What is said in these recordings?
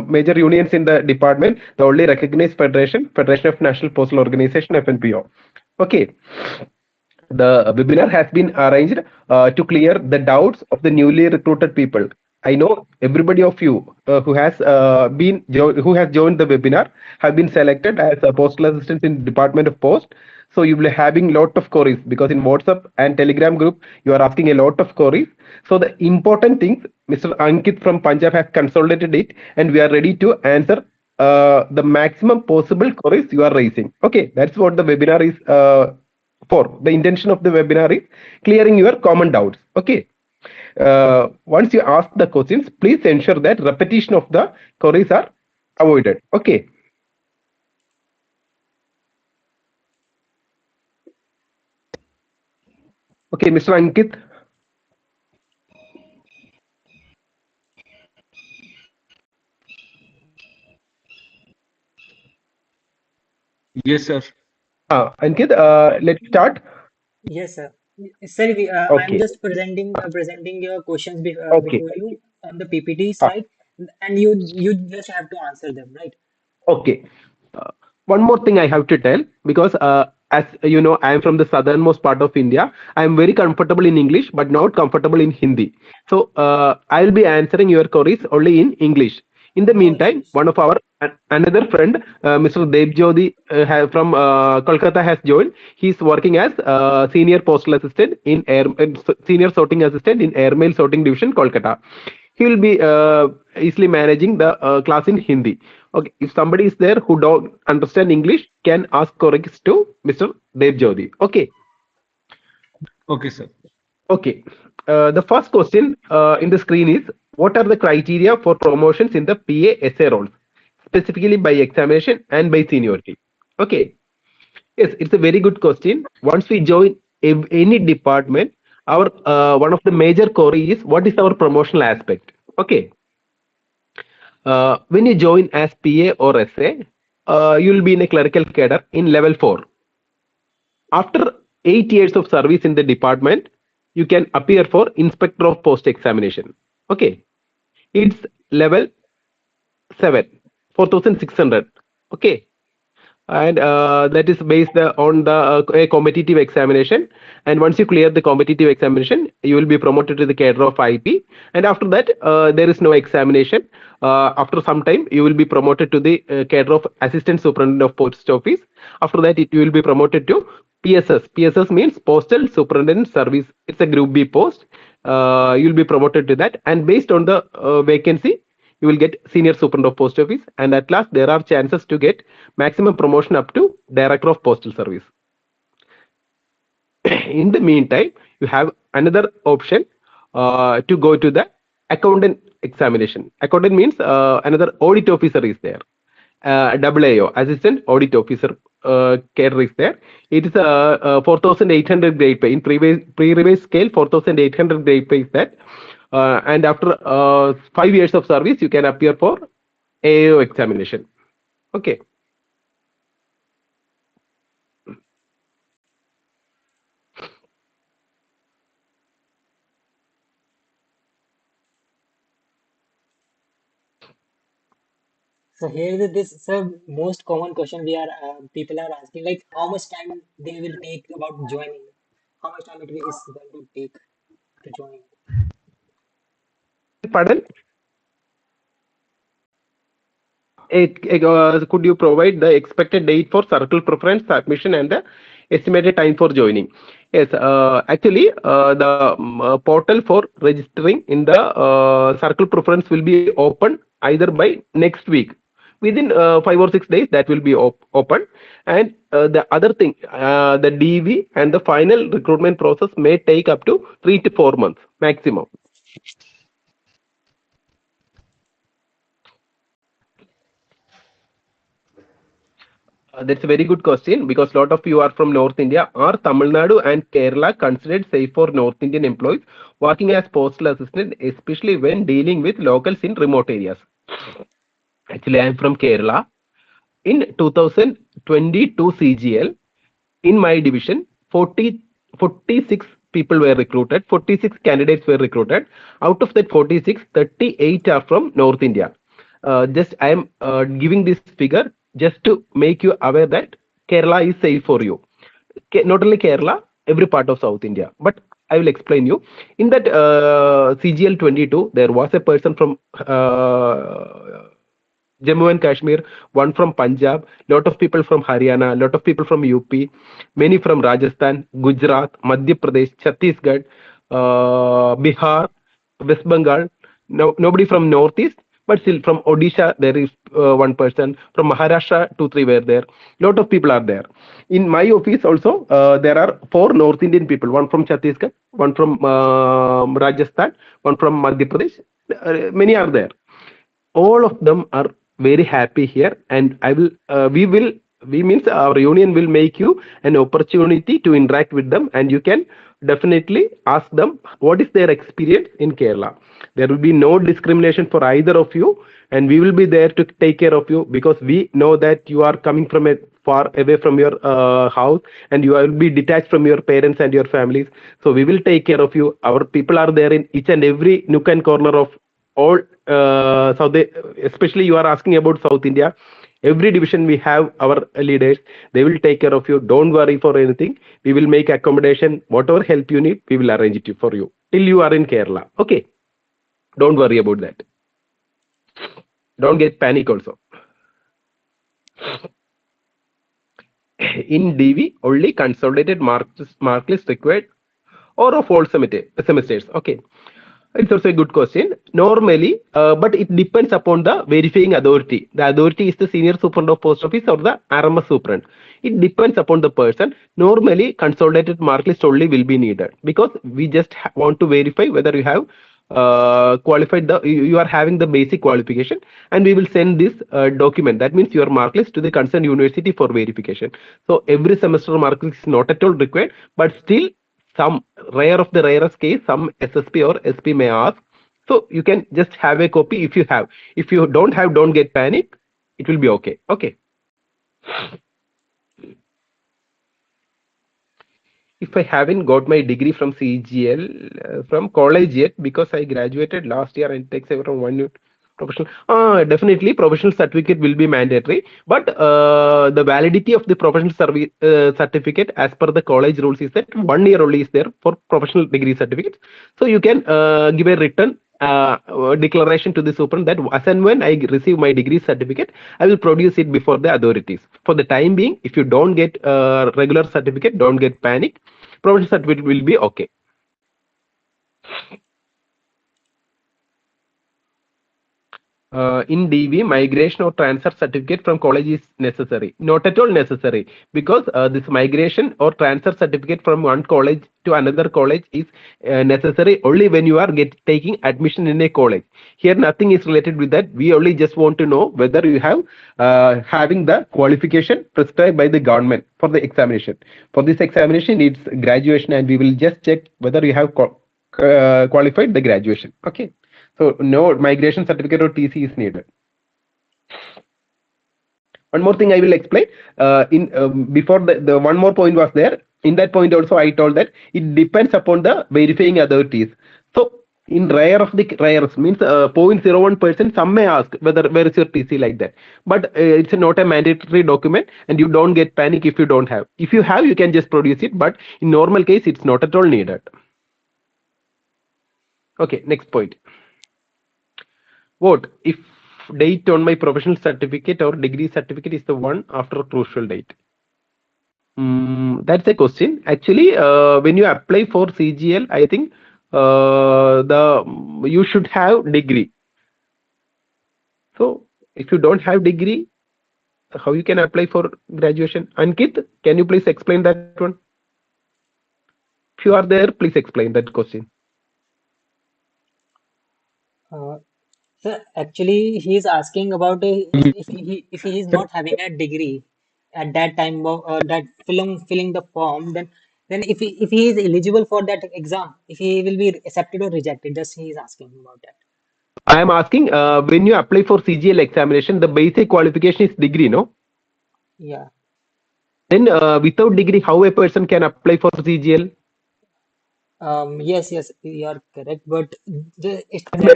major unions in the department, the only recognized federation, Federation of National Postal Organization, FNPO. Okay. The webinar has been arranged to clear the doubts of the newly recruited people. I know everybody of you who has who has joined the webinar have been selected as a postal assistant in Department of Post. So you will be having lot of queries because in WhatsApp and Telegram group you are asking a lot of queries. So the important things Mr. Ankit from Punjab has consolidated it, and we are ready to answer the maximum possible queries you are raising. Okay, that's what the webinar is for. The intention of the webinar is clearing your common doubts. Okay. Once you ask the questions, please ensure that repetition of the queries are avoided. Okay. Okay, Mr. Ankit. Yes, sir. Ankit, let's start. Yes, sir. Sir, I'm Okay. just presenting your questions Okay. before you on the PPT Uh, side, and you just have to answer them, right? okay. Uh, One more thing I have to tell, because as you know, I am from the southernmost part of India. I am very comfortable in English, but not comfortable in Hindi. So I will be answering your queries only in English. In the No meantime, issues. one of our another friend, Mr. Devjyoti from Kolkata has joined. He is working as senior postal assistant in senior sorting assistant in airmail sorting division, Kolkata. He will be easily managing the class in Hindi. Okay, if somebody is there who don't understand English, can ask queries to Mr. Devjyoti. Okay. Okay, sir. Okay. The first question in the screen is, what are the criteria for promotions in the PA SA roles, specifically by examination and by seniority? Okay. Yes, it's a very good question. Once we join any department, our one of the major query is, what is our promotional aspect? Okay. When you join as PA or SA, you will be in a clerical cadre in level 4. After 8 years of service in the department, you can appear for Inspector of Post examination. Okay, it's level 7, 4,600. Okay, and that is based on the a competitive examination. And once you clear the competitive examination, you will be promoted to the cadre of IP. And after that, there is no examination. After some time, you will be promoted to the cadre of Assistant Superintendent of Post Office. After that, you will be promoted to PSS. PSS means Postal Superintendent Service. It's a Group B post. You'll be promoted to that, and based on the vacancy, you will get Senior Superintendent of Post Office, and at last there are chances to get maximum promotion up to Director of Postal Service. In the meantime, you have another option to go to the accountant examination. Accountant means another audit officer is there. AAO, Assistant Audit Officer cadre is there. It is 4,800 grade pay. In pre-revised scale, 4,800 grade pay is that. And after 5 years of service, you can appear for AAO examination. Okay. So here is this most common question we are people are asking, like how much time they will take about joining, how much time is going to take to join. Pardon? Could you provide the expected date for circle preference submission and the estimated time for joining? Yes, actually, the portal for registering in the circle preference will be open either by next week. Within 5 or 6 days, that will be open. And the other thing, the DV and the final recruitment process may take up to 3 to 4 months maximum. That's a very good question, because a lot of you are from North India. Are Tamil Nadu and Kerala considered safe for North Indian employees working as postal assistant, especially when dealing with locals in remote areas? Actually, I am from Kerala. In 2022 CGL, in my division, 46 people were recruited, 46 candidates were recruited. Out of that 46, 38 are from North India. just I am giving this figure just to make you aware that Kerala is safe for you. Not only Kerala, every part of South India. But I will explain you. In that CGL 22, there was a person from Jammu and Kashmir, one from Punjab, lot of people from Haryana, lot of people from UP, many from Rajasthan, Gujarat, Madhya Pradesh, Chhattisgarh, Bihar, West Bengal. No, nobody from Northeast, but still from Odisha there is one person. From Maharashtra, two, three were there. Lot of people are there. In my office also, there are four North Indian people. One from Chhattisgarh, one from Rajasthan, one from Madhya Pradesh. Many are there. All of them are very happy here, and we means our union will make you an opportunity to interact with them, and you can definitely ask them what is their experience in Kerala. There will be no discrimination for either of you, and we will be there to take care of you, because we know that you are coming from a far away from your house, and you will be detached from your parents and your families. So we will take care of you. Our people are there in each and every nook and corner of all South, especially you are asking about South India. Every division we have our leaders. They will take care of you. Don't worry for anything. We will make accommodation. Whatever help you need, we will arrange it for you till you are in Kerala. Okay. Don't worry about that. Don't get panic also. In DV, only consolidated mark list required, or of all semesters. Okay. It's also a good question. Normally, but it depends upon the verifying authority. The authority is the senior superintendent of post office or the RMS superintendent. It depends upon the person. Normally, consolidated mark list only will be needed, because we just want to verify whether you have qualified you are having the basic qualification, and we will send this document, that means your mark list, to the concerned university for verification. So every semester mark list is not at all required, but still some rare of the rarest case, some SSP or SP may ask. So you can just have a copy if you have. If you don't have, don't get panic. It will be okay. Okay. If I haven't got my degree from CGL from college yet, because I graduated last year and it takes around 1 year professional. Definitely professional certificate will be mandatory, but the validity of the professional certificate as per the college rules is that 1 year only is there for professional degree certificates. So you can give a written declaration to the superintendent that as and when I receive my degree certificate, I will produce it before the authorities. For the time being, if you don't get regular certificate, don't get panic. Professional certificate will be okay. In DV, migration or transfer certificate from college is necessary. Not at all necessary, because this migration or transfer certificate from one college to another college is necessary only when you are taking admission in a college. Here, nothing is related with that. We only just want to know whether you have having the qualification prescribed by the government for the examination. For this examination, it's graduation, and we will just check whether you have qualified the graduation. Okay. So no migration certificate or TC is needed. One more thing I will explain. Before the one more point was there. In that point also I told that it depends upon the verifying authorities. So in rare of the rares means 0.01%, some may ask whether where is your TC, like that. But it's not a mandatory document, and you don't get panic if you don't have. If you have, you can just produce it. But in normal case, it's not at all needed. Okay, next point. What if date on my professional certificate or degree certificate is the one after a crucial date? That's a question. Actually, when you apply for CGL, I think you should have degree. So if you don't have degree, how you can apply for graduation? Ankit, can you please explain that one? If you are there, please explain that question. Sir, actually, he is asking about if he is not having a degree at that time of that filling the form, then if he is eligible for that exam, if he will be accepted or rejected, just he is asking about that. I am asking when you apply for CGL examination, the basic qualification is degree, no? Yeah. Then without degree, how a person can apply for CGL? Yes, you are correct, but that's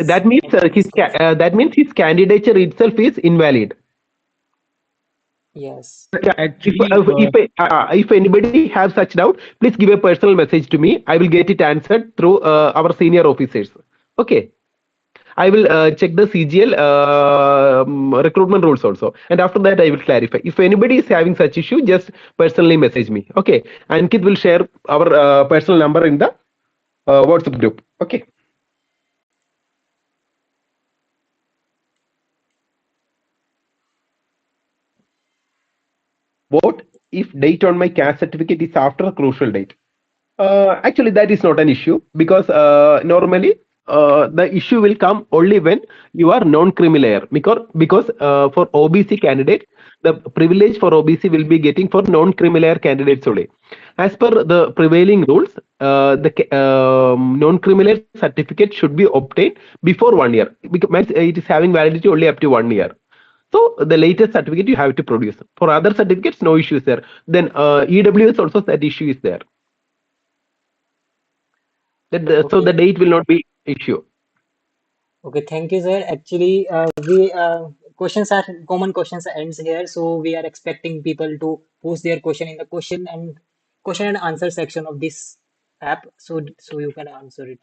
That means that means his candidature itself is invalid. yes. Yeah, If actually, if anybody have such doubt, please give a personal message to me. I will get it answered through our senior officers. Okay. I will check the CGL recruitment rules also, and after that I will clarify. If anybody is having such issue, just personally message me. Okay, Ankit will share our personal number in the WhatsApp group. Okay. What if date on my caste certificate is after a crucial date? Actually, that is not an issue because normally the issue will come only when you are non-criminal because for OBC candidate, the privilege for OBC will be getting for non-criminal candidates only. As per the prevailing rules, the non-criminal certificate should be obtained before 1 year because means it is having validity only up to 1 year. So the latest certificate you have to produce. For other certificates, no issues there. Then EWS also that issue is there. So the Okay, date will not be issue. okay. Thank you, sir. Actually, we questions are common questions ends here, so we are expecting people to post their question in the question and answer section of this app, so you can answer it.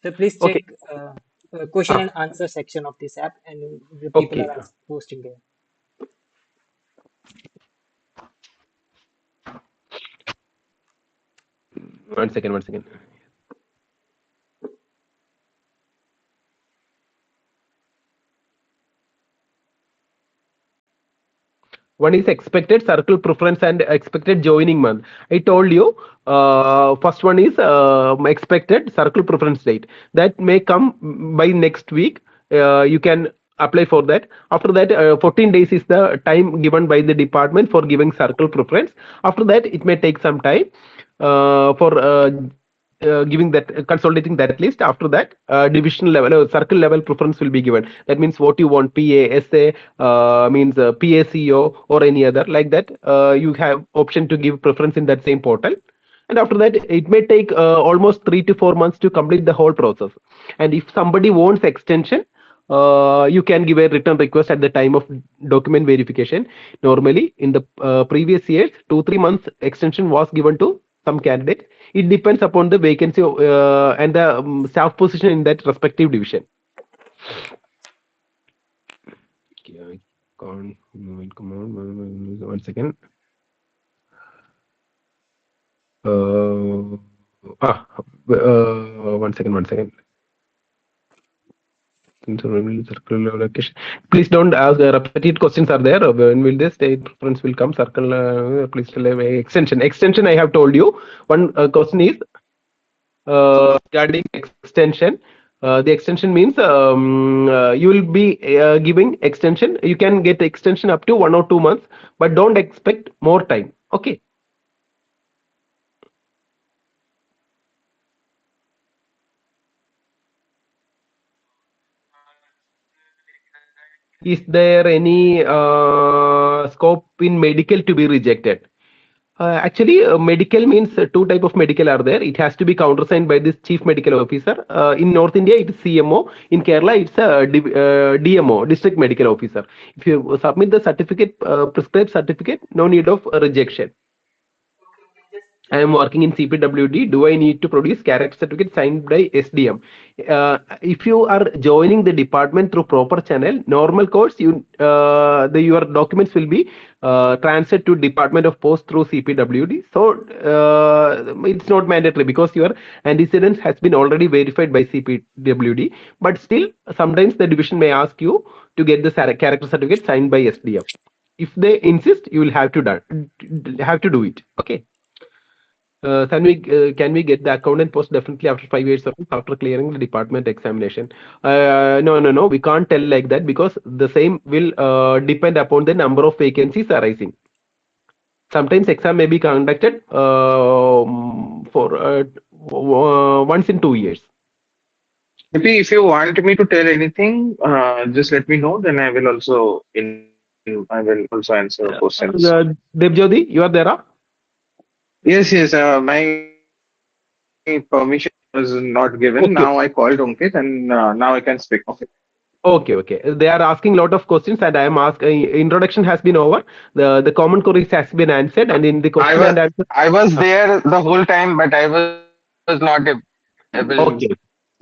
So please check Okay. question Ah, and answer section of this app, and the people okay. are posting there. 1 second. 1 second. One is expected circle preference and expected joining month. I told you. First one is expected circle preference date. That may come by next week. You can apply for that. After that, 14 days is the time given by the department for giving circle preference. After that, it may take some time for giving that consolidating that list. After that, division level circle level preference will be given. That means what you want, PA, SA, means PACO or any other like that. You have option to give preference in that same portal. And after that, it may take almost 3 to 4 months to complete the whole process. And if somebody wants extension, you can give a written request at the time of document verification. Normally, in the previous years, 2 3 months extension was given to some candidate. It depends upon the vacancy and the staff position in that respective division. Okay, come on, 1 second. Uh, ah, 1 second, 1 second. Circle level location. Please don't ask. Repeated questions are there. When will this state preference will come? Circle. Please tell me extension. Extension. I have told you. One question is regarding extension. The extension means you will be giving extension. You can get extension up to 1 or 2 months, but don't expect more time. Okay. Is there any scope in medical to be rejected? Actually, medical means two type of medical are there. It has to be countersigned by this chief medical officer. In North India, it's CMO. In Kerala, it's a DMO, district medical officer. If you submit the certificate, prescribed certificate, no need of rejection. I am working in CPWD. Do I need to produce character certificate signed by SDM? If you are joining the department through proper channel, normal course, your documents will be transferred to Department of Post through CPWD. So it's not mandatory because your antecedents has been already verified by CPWD. But still, sometimes the division may ask you to get the character certificate signed by SDM. If they insist, you will have to do it. Okay. Can we get the accountant post definitely after 5 years after clearing the department examination? No. We can't tell like that because the same will depend upon the number of vacancies arising. Sometimes exam may be conducted for once in 2 years. Maybe if you want me to tell anything, just let me know. Then I will also inform. I will also answer questions. Debjyoti, you are there? Huh? Yes, yes. My permission was not given. Okay. Now I called Ankit, and now I can speak. Okay. Okay, okay. They are asking a lot of questions, and I am asking. Introduction has been over. The common queries has been answered, and in the I question was and answer. I was there the whole time, but I was not able Okay,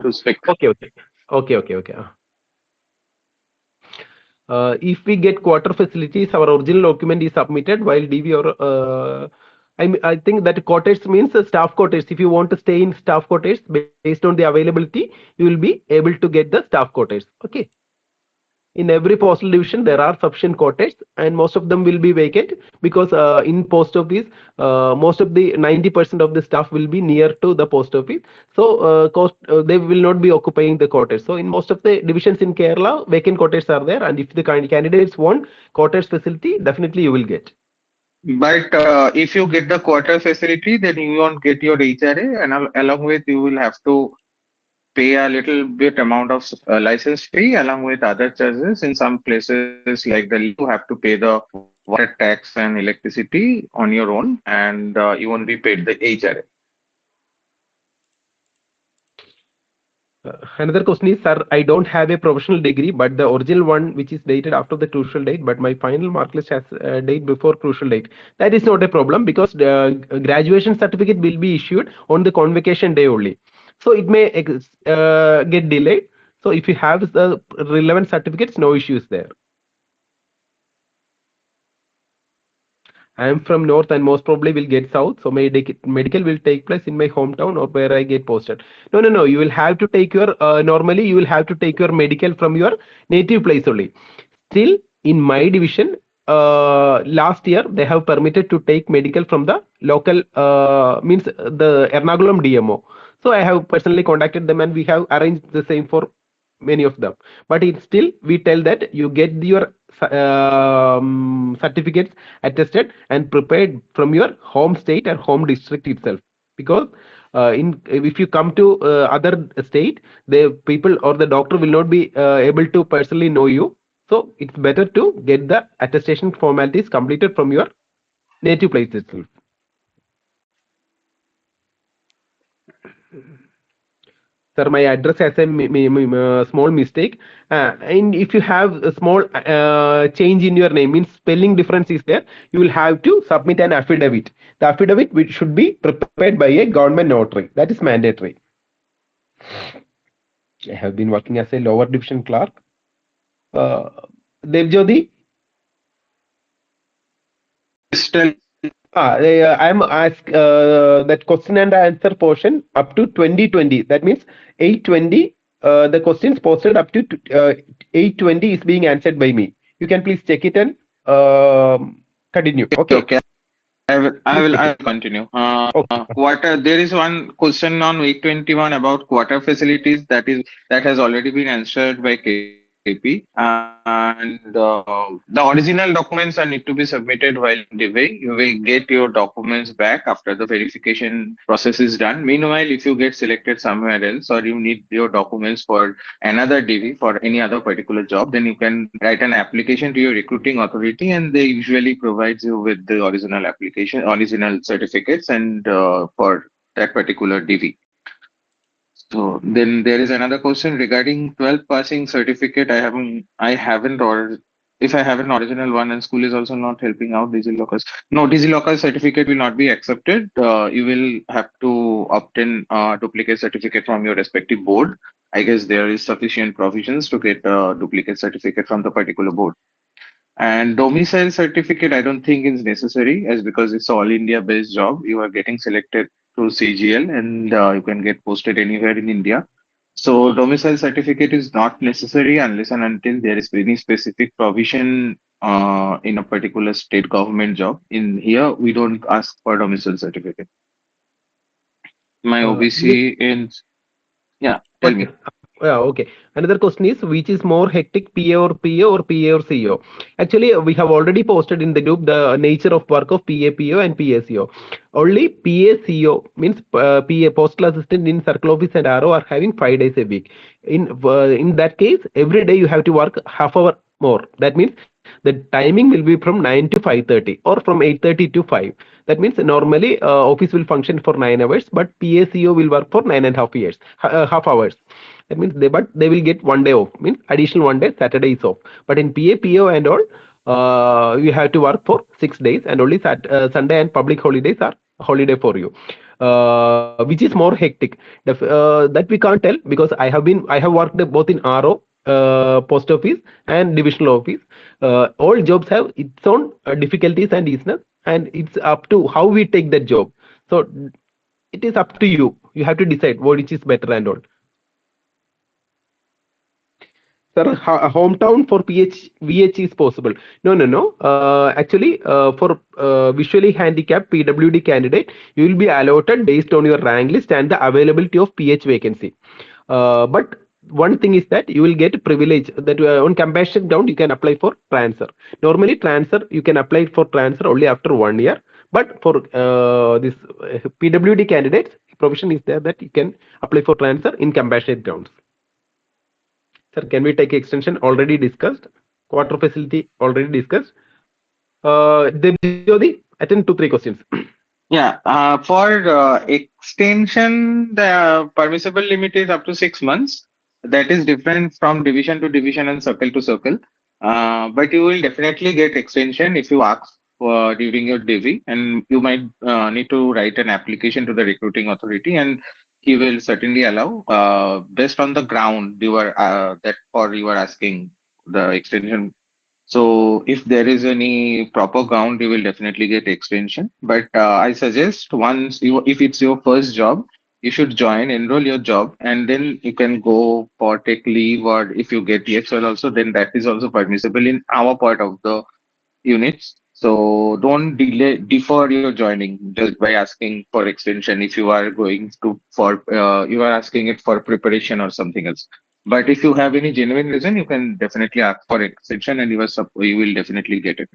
to speak. okay, okay, okay, okay, okay. If we get quarter facilities, our original document is submitted while DV or I think that quarters means staff quarters. If you want to stay in staff quarters based on the availability, you will be able to get the staff quarters. Okay. In every postal division there are sufficient quarters, and most of them will be vacant because in post office most of the 90% of the staff will be near to the post office, so they will not be occupying the quarters. So in most of the divisions in Kerala vacant quarters are there, and if the candidates want quarters facility, definitely you will get. But if you get the quarter facility, then you won't get your HRA, and along with you will have to pay a little bit amount of license fee along with other charges. In some places like Delhi, you have to pay the water tax and electricity on your own, and you won't be paid the HRA. Another question is, sir, I don't have a professional degree, but the original one, which is dated after the crucial date, but my final mark list has date before crucial date. That is not a problem because the graduation certificate will be issued on the convocation day only. So it may get delayed. So if you have the relevant certificates, no issues there. I am from north and most probably will get south. So my medical will take place in my hometown or where I get posted. No, no, no. You will have to take your normally you will have to take your medical from your native place only. Still, in my division, last year they have permitted to take medical from the local means the Ernakulam DMO. So I have personally contacted them and we have arranged the same for many of them. But it's still we tell that you get your certificates attested and prepared from your home state or home district itself, because in if you come to other state, the people or the doctor will not be able to personally know you, so it's better to get the attestation formalities completed from your native place itself. Sir, my address has a small mistake. And if you have a small change in your name, means spelling difference is there, you will have to submit an affidavit. The affidavit which should be prepared by a government notary. That is mandatory. I have been working as a lower division clerk. Devjyoti, Still, I am asked that question and answer portion up to 2020. That means 820. The questions posted up to 820 is being answered by me. You can please check it and continue. Okay. okay. I will continue. Okay. Quarter. There is one question on week 21 about quarter facilities that has already been answered by KP. And the original documents are need to be submitted while DV. You will get your documents back after the verification process is done. Meanwhile, if you get selected somewhere else or you need your documents for another DV for any other particular job, then you can write an application to your recruiting authority, and they usually provides you with the original certificates, and for that particular DV. So then there is another question regarding 12th passing certificate. I haven't, or if I have an original one and school is also not helping out DigiLockers. No, DigiLocker certificate will not be accepted. You will have to obtain a duplicate certificate from your respective board. I guess there is sufficient provisions to get a duplicate certificate from the particular board. And domicile certificate, I don't think is necessary, as because it's all India based job. You are getting selected through CGL, and you can get posted anywhere in India. So domicile certificate is not necessary unless and until there is any specific provision in a particular state government job. In here, we don't ask for domicile certificate. My OBC in, yeah, tell Okay. me. Yeah, okay. Another question is, which is more hectic, PA or PO or PA or CO? Actually, we have already posted in the group the nature of work of PA, PO and PSCO. Only PA, CO means PA, postal assistant in circle office and RO are having 5 days a week. In that case, every day you have to work half hour more. That means The timing will be from 9 to 5:30 or from 8:30 to 5. That means normally office will function for 9 hours, but PACO will work for 9.5 years, half hours. That means they will get one day off, means additional one day, Saturday is off. But in PAPO and all, you have to work for 6 days, and only Sunday and public holidays are holiday for you. Which is more hectic. That we can't tell, because I have worked both in RO, post office, and divisional office. All jobs have its own difficulties and easiness, and it's up to how we take that job. So it is up to you. You have to decide which is better and all. Sir, hometown for VH is possible. No. Actually, for visually handicapped PWD candidate, you will be allotted based on your rank list and the availability of PH vacancy. But one thing is that you will get privilege that on compassion ground you can apply for transfer. Normally, transfer you can apply for transfer only after 1 year. But for this PWD candidates, provision is there that you can apply for transfer in compassionate grounds. Sir, can we take extension already discussed? Quarter facility already discussed. Jyoti, attend 2-3 questions. Yeah, for extension, the permissible limit is up to 6 months. That is different from division to division and circle to circle. But you will definitely get extension if you ask for during your DV, and you might need to write an application to the recruiting authority, and he will certainly allow, based on the ground you are you are asking the extension. So if there is any proper ground, you will definitely get extension. But I suggest if it's your first job, you should enroll your job, and then you can go for take leave, or if you get EXL also, then that is also permissible in our part of the units. So don't defer your joining just by asking for extension if you are going to you are asking it for preparation or something else. But if you have any genuine reason, you can definitely ask for extension, and you will definitely get it.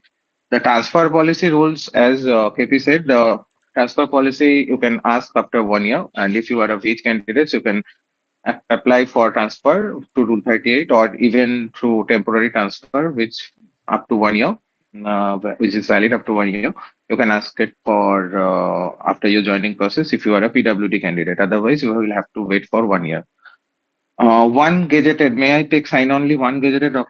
The transfer policy rules, as KP said, the transfer policy you can ask after 1 year, and if you are a wage candidate, you can apply for transfer to Rule 38, or even through temporary transfer, which up to 1 year, which is valid up to 1 year. You can ask it for after your joining process if you are a PWD candidate. Otherwise, you will have to wait for 1 year. One gazetted, may I take sign only one gazetted?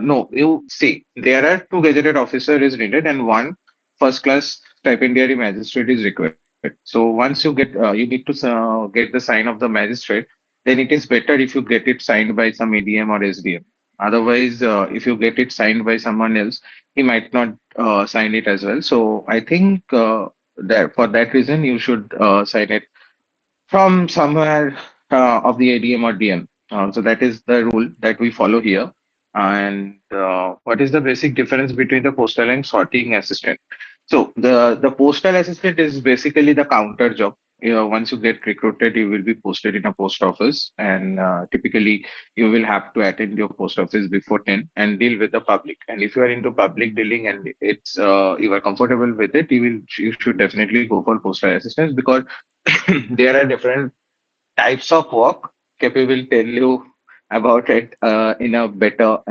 No, you see, there are two gazetted officer is needed, and one first class stipendiary magistrate is required. So once you need to get the sign of the magistrate, then it is better if you get it signed by some ADM or SDM. Otherwise, if you get it signed by someone else, he might not sign it as well. So I think that for that reason, you should sign it from somewhere of the ADM or DM. So that is the rule that we follow here. And what is the basic difference between the postal and sorting assistant? So the postal assistant is basically the counter job. Once you get recruited, you will be posted in a post office, and typically you will have to attend your post office before 10 and deal with the public. And if you are into public dealing and it's you are comfortable with it, you should definitely go for postal assistants, because there are different types of work. KP will tell you about it in a better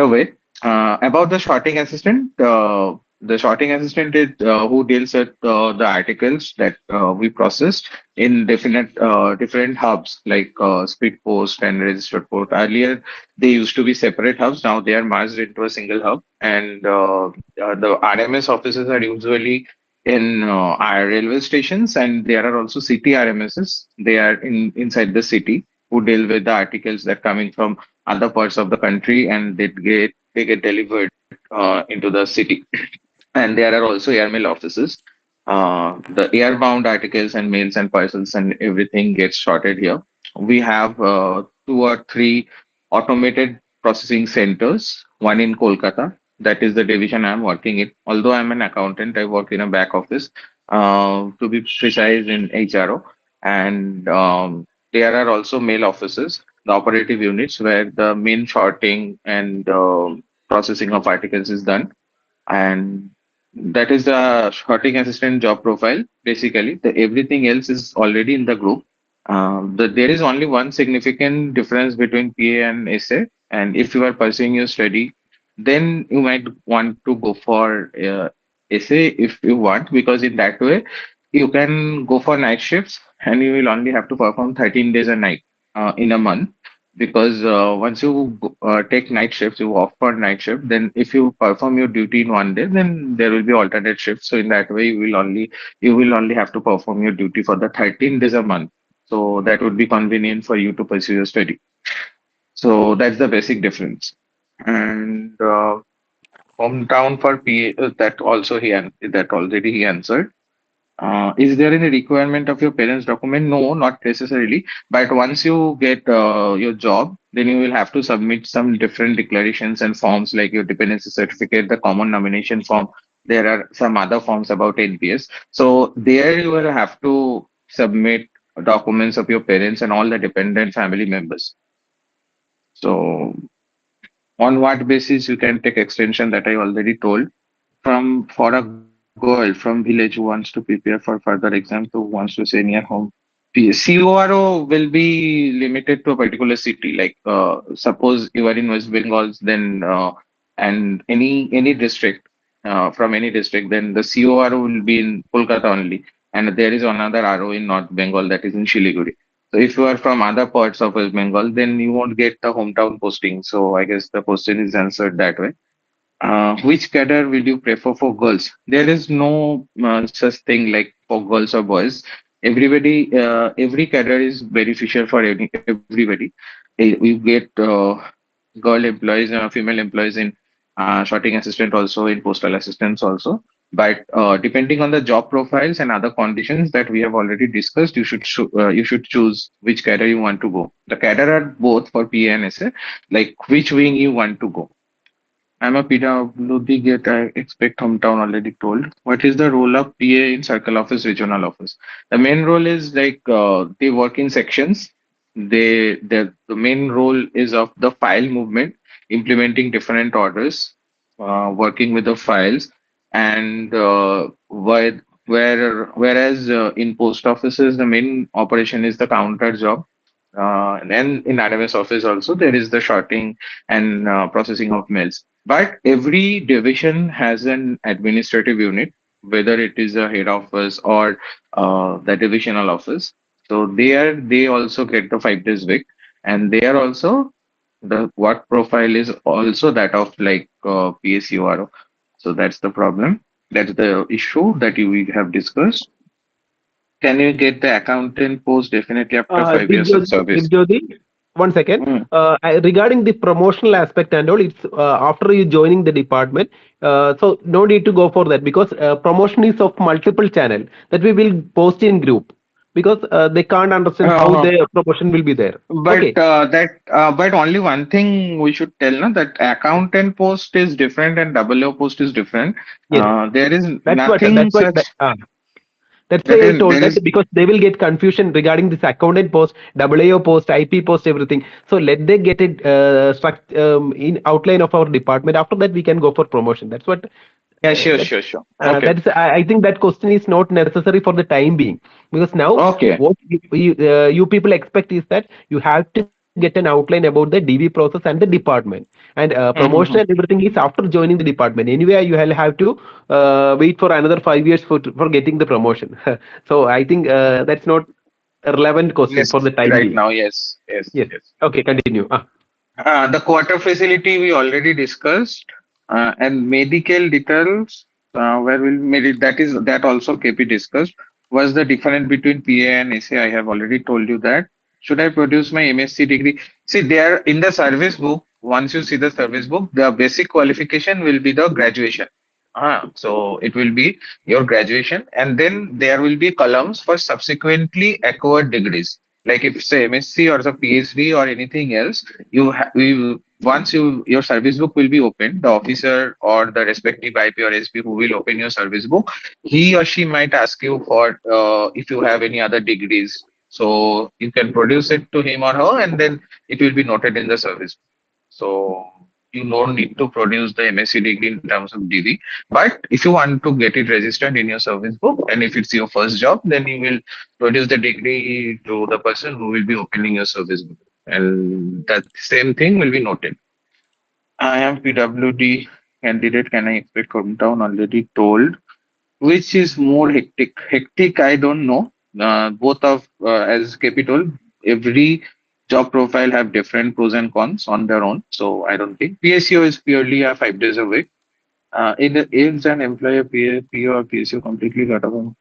way. About the sorting assistant is who deals with the articles that we process in different hubs like speed post and registered post. Earlier, they used to be separate hubs. Now they are merged into a single hub, and the RMS offices are usually in our railway stations, and there are also city RMSs. They are inside the city, who deal with the articles that coming from other parts of the country, and they get delivered into the city. And there are also airmail offices. The airbound articles and mails and parcels and everything gets sorted here. We have 2 or 3 automated processing centers, one in Kolkata. That is the division I'm working in. Although I'm an accountant, I work in a back office, to be precise in HRO. And there are also mail offices, the operative units, where the main sorting and processing of articles is done. And that is the sorting assistant job profile. Basically, everything else is already in the group. There is only one significant difference between PA and SA. And if you are pursuing your study, then you might want to go for essay if you want, because in that way you can go for night shifts and you will only have to perform 13 days a night in a month. Because once you take night shifts, you opt for night shift. Then if you perform your duty in one day, then there will be alternate shifts. So in that way, you will only have to perform your duty for the 13 days a month. So that would be convenient for you to pursue your study. So that's the basic difference. And hometown for PA, that also that already he answered. Is there any requirement of your parents' document? No, not necessarily. But once you get your job, then you will have to submit some different declarations and forms like your dependency certificate, the common nomination form. There are some other forms about NPS. So there you will have to submit documents of your parents and all the dependent family members. So on what basis you can take extension, that I already told. From for a girl from village who wants to prepare for further exams, who wants to stay near home, CORO will be limited to a particular city. Like suppose you are in West Bengal, then and any district from any district, then the CORO will be in Kolkata only, and there is another RO in North Bengal, that is in Shiliguri. So if you are from other parts of West Bengal, then you won't get the hometown posting. So I guess the question is answered that way. Which cadre will you prefer for girls? There is no such thing like for girls or boys. Every cadre is beneficial for everybody. You get girl employees and female employees in sorting assistant also, in postal assistants also. But depending on the job profiles and other conditions that we have already discussed, you should choose which cadre you want to go. The cadre are both for PA and SA, like which wing you want to go. I'm a PWD gate. I expect hometown already told. What is the role of PA in circle office, regional office? The main role is like they work in sections. The main role is of the file movement, implementing different orders, working with the files, and whereas in post offices the main operation is the counter job. And then in RMS office also there is the sorting and processing of mails. But every division has an administrative unit, whether it is a head office or the divisional office. So they also get the 5 days week, and they are also the work profile is also that of like PSURO. So that's the problem. That's the issue that we have discussed. Can you get the accountant post definitely after 5 years of service? Dibjyoti, one second. Hmm. Regarding the promotional aspect and all, it's after you joining the department. So no need to go for that, because promotion is of multiple channel that we will post in group, because they can't understand how Uh, the promotion will be there. but Okay. but only one thing we should tell now, that accountant post is different and WO post is different. Yes. There is That's what. nothing That's why. such That's that why I is told there that, is because they will get confusion regarding this accountant post, AO post, IP post, everything. So let they get it in outline of our department. After that, we can go for promotion. That's what. yeah, sure, That's sure, sure. Okay, that's. I think that question is not necessary for the time being, because now okay. what you people expect is that you have to get an outline about the DV process and the department, and promotion and Mhm. everything is after joining the department. Anyway, you will have to wait for another 5 years for getting the promotion. So I think that's not a relevant question Yes, for the time right being. now, yes, yes, Yes. yes. Okay, continue. The quarter facility we already discussed, and medical details, where will that also KP discussed, was the difference between PA and SA. I have already told you that. Should I produce my MSc degree? See, there in the service book, once you see the service book, the basic qualification will be the graduation. So it will be your graduation, and then there will be columns for subsequently acquired degrees. Like if say MSc or the PhD or anything else, once your service book will be opened, the officer or the respective IP or SP who will open your service book, he or she might ask you for if you have any other degrees. So you can produce it to him or her, and then it will be noted in the service. So you don't need to produce the MSc degree in terms of DV. But if you want to get it registered in your service book, and if it's your first job, then you will produce the degree to the person who will be opening your service book. and that same thing will be noted. I am PWD candidate. Can I expect hometown? Already told. Which is more hectic? Hectic, I don't know. Both of, as KP told, every job profile have different pros and cons on their own. So I don't think PSU is purely a 5 days a week. Is an employer PO or PSU completely cut off?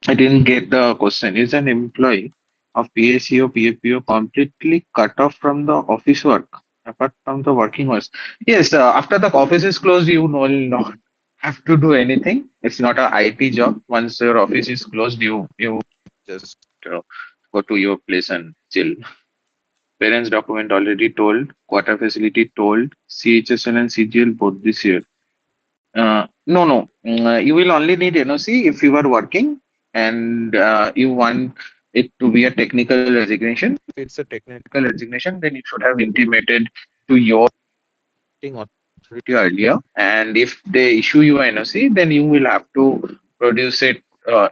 I didn't get the question. Is an employee of PSU or PFPO completely cut off from the office work, apart from the working hours? Yes, after the office is closed, you will not have to do anything. It's not a IT job. Once your office is closed, you just go to your place and chill. Parents document already told, quarter facility told, CHSL and CGL both this year. No. You will only need NOC if you are working and you want it to be a technical resignation. If it's a technical resignation, then you should have intimated to your authority earlier. And if they issue you an NOC, then you will have to produce it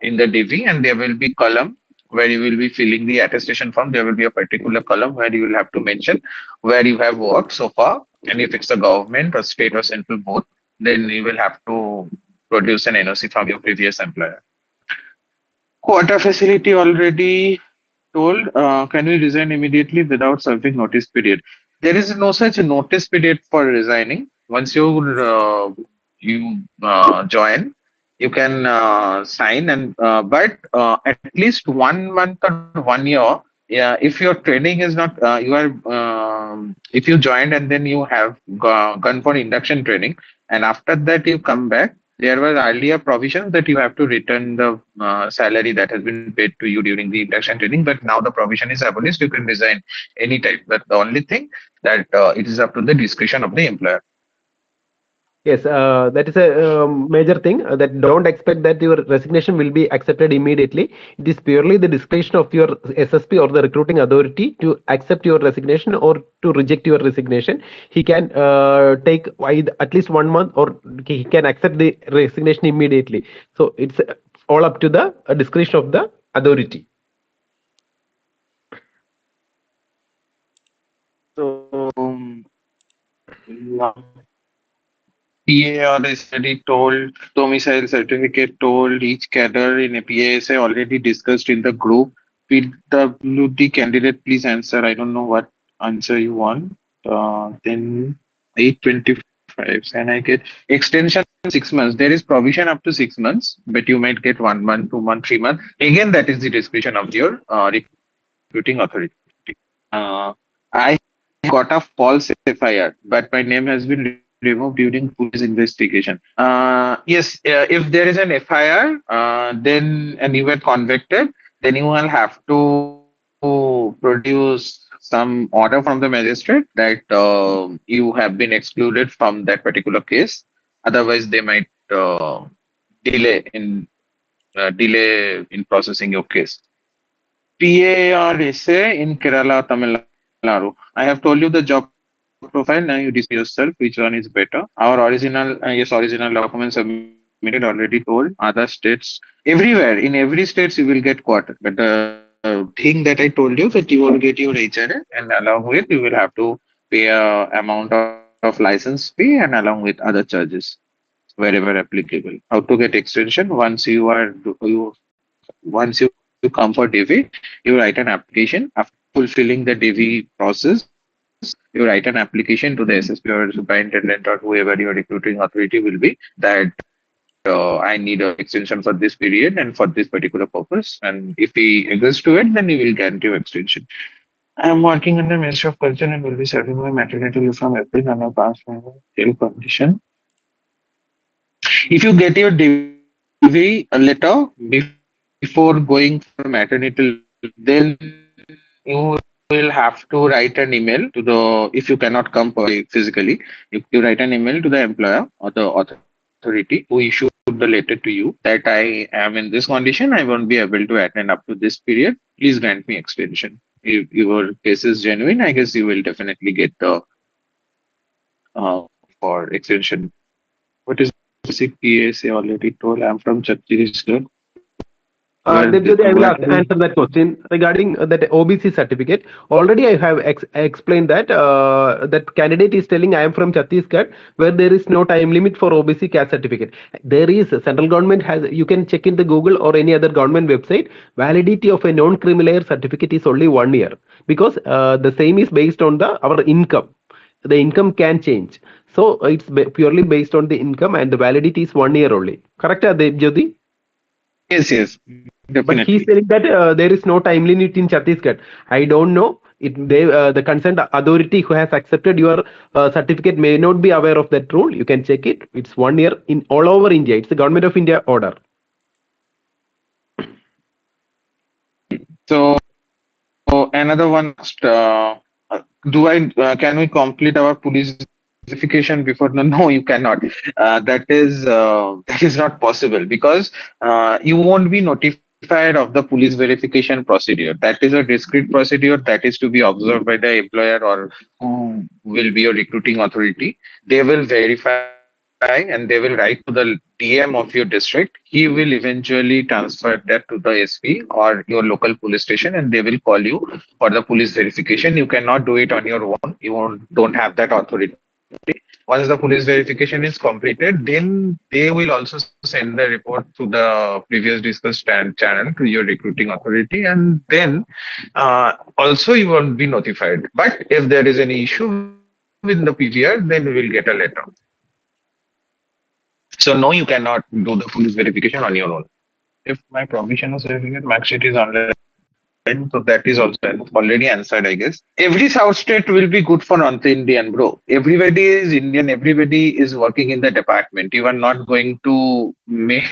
in the DV, and there will be column where you will be filling the attestation form. There will be a particular column where you will have to mention where you have worked so far, and if it's a government or state or central board, then you will have to produce an NOC from your previous employer. Quota facility already told, can we resign immediately without serving notice period? There is no such notice period for resigning. Once you join, you can sign, and at least 1 month or 1 year. Yeah, if your training is not, if you joined and then you have gone for induction training, and after that you come back, there was earlier provisions that you have to return the salary that has been paid to you during the induction training, but now the provision is abolished. You can resign anytime. But the only thing that it is up to the discretion of the employer. Yes, that is a major thing that don't expect that your resignation will be accepted immediately. It is purely the discretion of your SSP or the recruiting authority to accept your resignation or to reject your resignation. He can take at least 1 month, or he can accept the resignation immediately. So it's all up to the discretion of the authority. So, yeah. PAR is already told, domicile certificate told, each cadre in a PASA already discussed in the group. PWD candidate, please answer. I don't know what answer you want. Then 825. Can I get extension 6 months? There is provision up to 6 months, but you might get 1 month, 2 months, 3 months. Again, that is the discretion of your recruiting authority. I got a false FIR, but my name has been removed during police investigation. Yes, if there is an FIR, then and you were convicted, then you will have to produce some order from the magistrate that you have been excluded from that particular case. Otherwise, they might delay in processing your case. PARSA in Kerala, Tamil Nadu. I have told you the job profile. Now you decide yourself which one is better. Our original documents submitted already told. Other states, everywhere in every states you will get quarter. But the thing that I told you that you will get your HRA, and along with you will have to pay a amount of license fee and along with other charges wherever applicable. How to get extension? Once you come for DV, you write an application. After fulfilling the DV process, you write an application to the SSP or superintendent or whoever your recruiting authority will be that I need an extension for this period and for this particular purpose. And if he agrees to it, then he will grant you extension. I am working under Ministry of Culture and will be serving my maternity leave from April on a past health condition. If you get your DV letter before going for maternity leave, then you will have to write an email to the, if you cannot come physically, you write an email to the employer or the authority who issued the letter to you that I am in this condition, I won't be able to attend up to this period. Please grant me extension. If your case is genuine, I guess you will definitely get the for extension. What is basic PSA already told? I'm from Chhattisgarh. Debjyoti, I will Where answer that question regarding that OBC certificate. Already, I have explained that that candidate is telling I am from Chhattisgarh, where there is no time limit for OBC caste certificate. There is central government has. You can check in the Google or any other government website. Validity of a non-criminal certificate is only 1 year because the same is based on our income. The income can change, so it's purely based on the income, and the validity is 1 year only. Correct, Debjyoti? yes, But he's definitely. saying that there is no time limit in Chhattisgarh. I don't know. The concerned authority who has accepted your certificate may not be aware of that rule. You can check it. It's 1 year in all over India. It's the government of India order. So another one, do I can we complete our police verification before? No, no, you cannot. That is not possible because you won't be notified of the police verification procedure. That is a discrete procedure that is to be observed by the employer or who will be your recruiting authority. They will verify and they will write to the DM of your district. He will eventually transfer that to the SP or your local police station, and they will call you for the police verification. You cannot do it on your own. Don't have that authority. Once the police verification is completed, then they will also send the report to the previous discussed channel to your recruiting authority, and then also you won't be notified. But if there is any issue with the PVR, then you will get a letter. So no, you cannot do the police verification on your own. If my provisional certificate mark sheet is online, so that is also already answered, I guess. Every South state will be good for North Indian, bro. Everybody is Indian. Everybody is working in the department. You are not going to make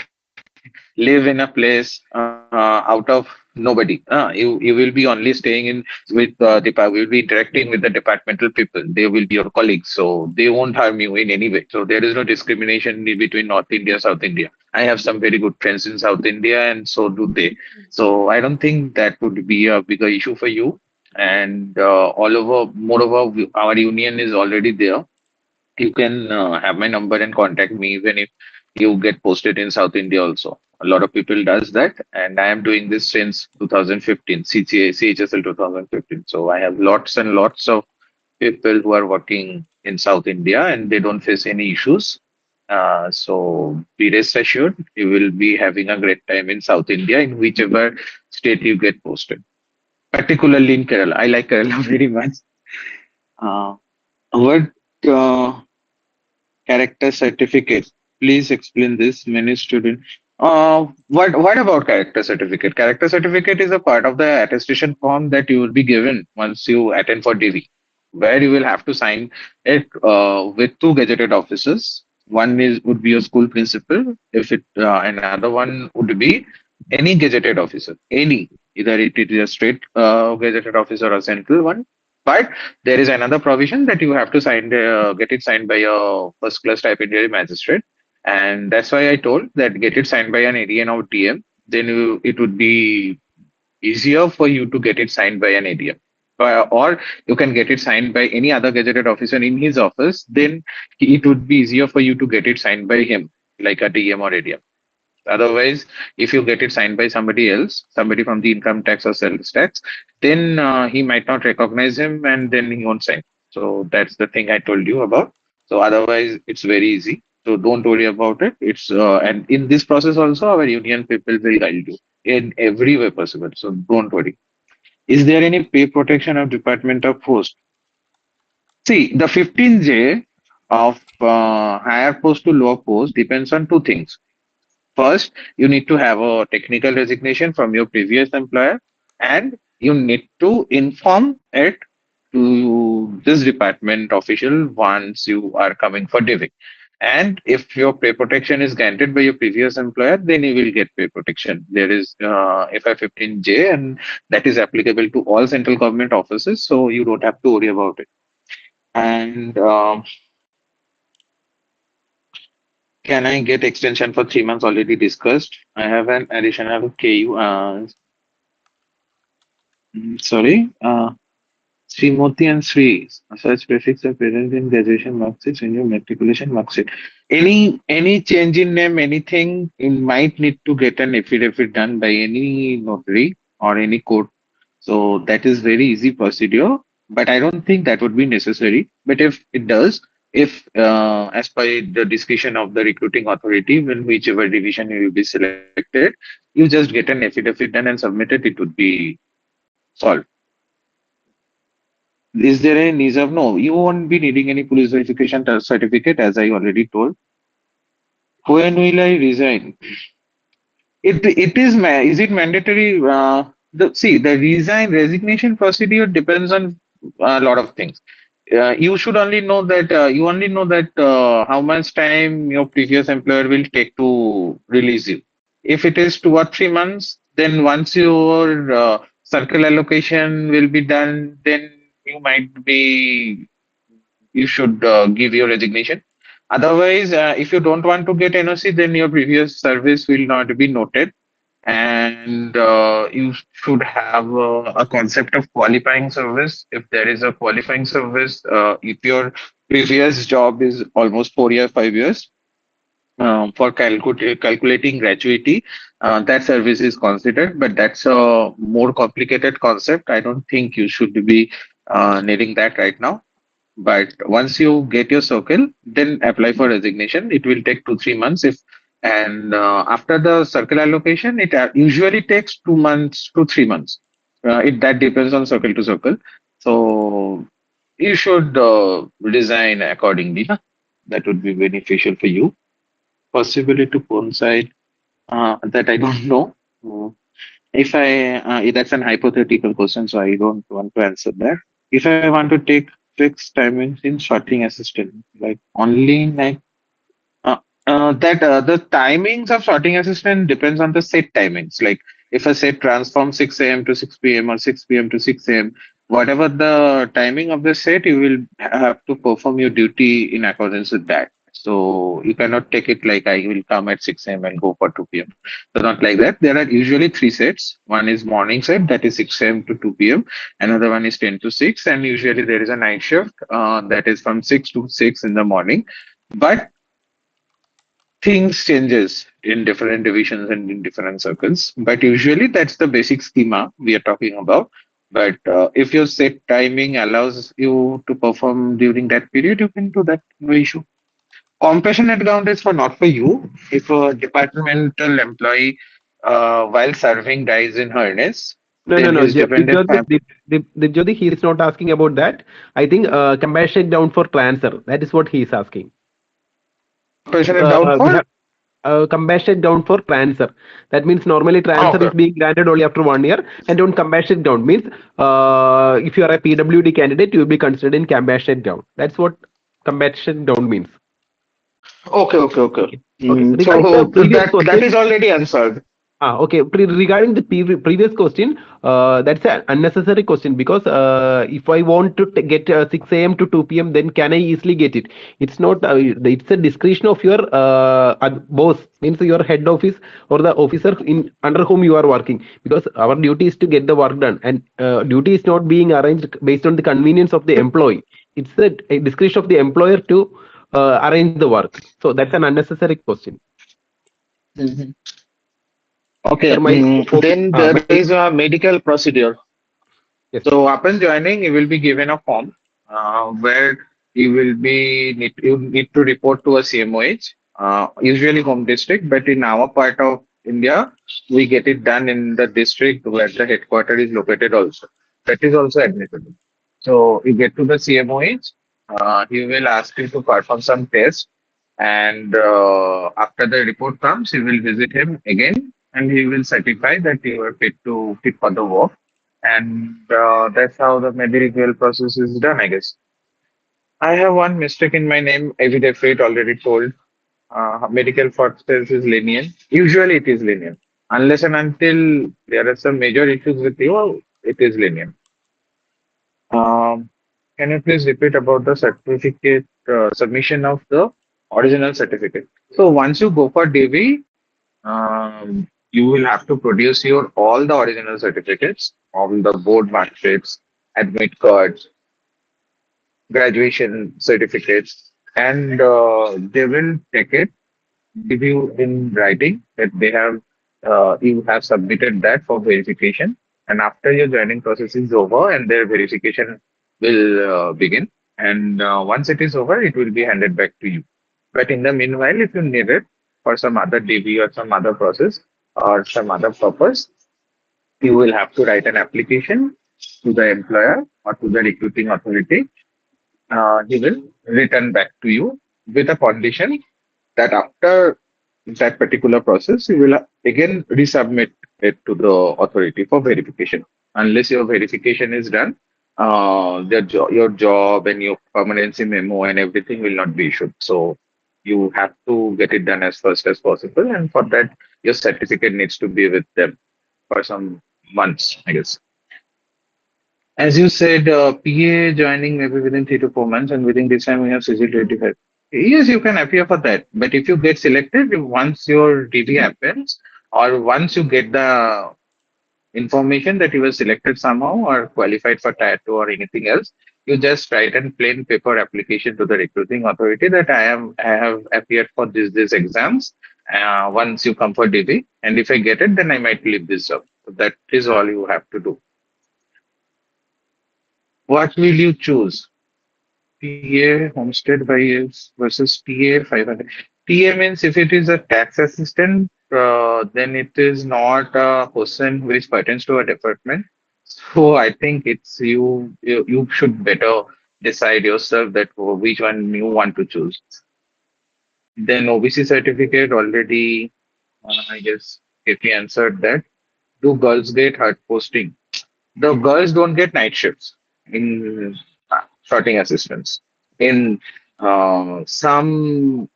live in a place out of nobody. You will be only staying in with will be interacting with the departmental people. They will be your colleagues, so they won't harm you in any way. So there is no discrimination between North India, South India. I have some very good friends in South India, and so do they. So I don't think that would be a bigger issue for you. And all over, moreover, our union is already there. You can have my number and contact me even if you get posted in South India also. A lot of people does that, and I am doing this since 2015, CHSL 2015. So I have lots and lots of people who are working in South India, and they don't face any issues. So be rest assured, you will be having a great time in South India in whichever state you get posted. Particularly in Kerala, I like Kerala very much. Uh, what uh, character certificate? Please explain this. Many students. What about character certificate? Character certificate is a part of the attestation form that you will be given once you attend for DV, where you will have to sign it with two gazetted officers. One is would be a school principal, if it another one would be any gazetted officer, any either it is a state gazetted officer or central one. But there is another provision that you have to get it signed by a first class stipendiary magistrate, and that's why I told that get it signed by an ADN or TM. Then it would be easier for you to get it signed by an ADM. Or you can get it signed by any other gazetted officer in his office. Then it would be easier for you to get it signed by him, like a DM or ADM. Otherwise, if you get it signed by somebody else, somebody from the income tax or sales tax, then he might not recognize him and then he won't sign. So that's the thing I told you about. So otherwise, it's very easy. So don't worry about it. It's and in this process also, our union people will guide you in every way possible. So don't worry. Is there any pay protection of Department of Post? See, the 15J of higher post to lower post depends on two things. First, you need to have a technical resignation from your previous employer, and you need to inform it to this department official once you are coming for diving. And if your pay protection is granted by your previous employer, then you will get pay protection. There is FI15J, and that is applicable to all central government offices, so you don't have to worry about it. And can I get extension for 3 months already discussed? I have an additional KU. Sorry. Srimoti and Sri. Such prefix are present in graduation mark sheets in your matriculation mark sheet. any change in name, anything, you might need to get an affidavit done by any notary or any court. So that is very easy procedure, but I don't think that would be necessary. But if it does, if as per the discretion of the recruiting authority, in whichever division you will be selected, you just get an affidavit done and submit it, it would be solved. Is there any need of no? You won't be needing any police verification certificate, as I already told. When will I resign? Is it mandatory? The resignation procedure depends on a lot of things. You should only know that how much time your previous employer will take to release you. If it is 2 or 3 months, then once your circle allocation will be done, then you might be you should give your resignation. Otherwise, if you don't want to get NOC, then your previous service will not be noted, and you should have a concept of qualifying service. If there is a qualifying service, if your previous job is almost 4 years, 5 years, for calculating gratuity, that service is considered, but that's a more complicated concept. I don't think you should be needing that right now. But once you get your circle, then apply for resignation. It will take 2 3 months. If and after the circle allocation, it usually takes 2 months to 3 months. It that depends on circle to circle. So you should resign accordingly. Huh? That would be beneficial for you. Possibly to coincide. That I don't know. If that's an hypothetical question, so I don't want to answer that. If I want to take fixed timings in sorting assistant, like only like that the timings of sorting assistant depends on the set timings. Like if a set runs from 6 a.m. to 6 p.m. or 6 p.m. to 6 a.m., whatever the timing of the set, you will have to perform your duty in accordance with that. So you cannot take it like I will come at 6 a.m. and go for 2 p.m. So not like that. There are usually three sets. One is morning set, that is 6 a.m. to 2 p.m. Another one is 10 to 6, and usually there is a night shift that is from 6 to 6 in the morning. But things changes in different divisions and in different circles, but usually that's the basic schema we are talking about. But if your set timing allows you to perform during that period, you can do that, no issue. Compassionate ground is for not for you. If a departmental employee while serving dies in harness, No, no, then no. his dependent family. Jyoti, he is not asking about that. I think compassionate down for transfer. That is what he is asking. Compassionate down We for. have compassionate down for transfer. That means normally transfer Okay. is being granted only after 1 year, and on compassionate down means if you are a PWD candidate, you will be considered in compassionate down. That's what compassionate down means. Okay. Okay. Regarding the So previous that question, is already answered. Okay. Regarding the previous question, that's an unnecessary question because if I want to get 6 a.m. to 2 p.m., then can I easily get it? It's not. It's a discretion of your boss, means your head office or the officer in under whom you are working. Because our duty is to get the work done, and duty is not being arranged based on the convenience of the employee. It's a discretion of the employer to arrange the work. So that's an unnecessary question. Mhm. Okay, Sir, my then my there is a medical procedure. yes. So upon joining, you will be given a form where you need to report to a CMOH, usually home district, but in our part of India, we get it done in the district where the headquarters is located also. That is also admissible. So you get to the CMOH, he will ask you to perform some tests, and after the report comes, you will visit him again, and he will certify that you are fit for the work, and that's how the medical process is done, I guess. I have one mistake in my name, affidavit already told. Medical process is lenient. Usually it is lenient. Unless and until there are some major issues with you, it is lenient. Um, can you please repeat about the certificate submission of the original certificate? So once you go for DV, you will have to produce your all the original certificates, all the board marksheets, admit cards, graduation certificates. and they will take it, give you in writing that they have you have submitted that for verification, and after your joining process is over and their verification will begin, and once it is over it will be handed back to you. But in the meanwhile, if you need it for some other DB or some other process or some other purpose, you will have to write an application to the employer or to the recruiting authority. He will return back to you with a condition that after that particular process, you will again resubmit it to the authority for verification. Unless your verification is done, your job and your permanency memo and everything will not be issued. So you have to get it done as fast as possible, and for that, your certificate needs to be with them for some months, I guess. As you said, PA joining maybe within 3 to 4 months, and within this time we have CG25. Yes, you can appear for that. But if you get selected, once your DD happens, or once you get the information that you were selected somehow or qualified for Tier 2 or anything else, you just write a plain paper application to the recruiting authority that I have appeared for this exams. Once you come for DB, and if I get it, then I might leave this job. So that is all you have to do. What will you choose? TA Homestead Buyers versus TA 500. TA means if it is a tax assistant, then it is not a person which pertains to a department. So I think it's you should better decide yourself that which one you want to choose. Then OBC certificate already, I guess, if you answered that. Do girls get hard posting? The girls don't get night shifts in sorting assistants. In some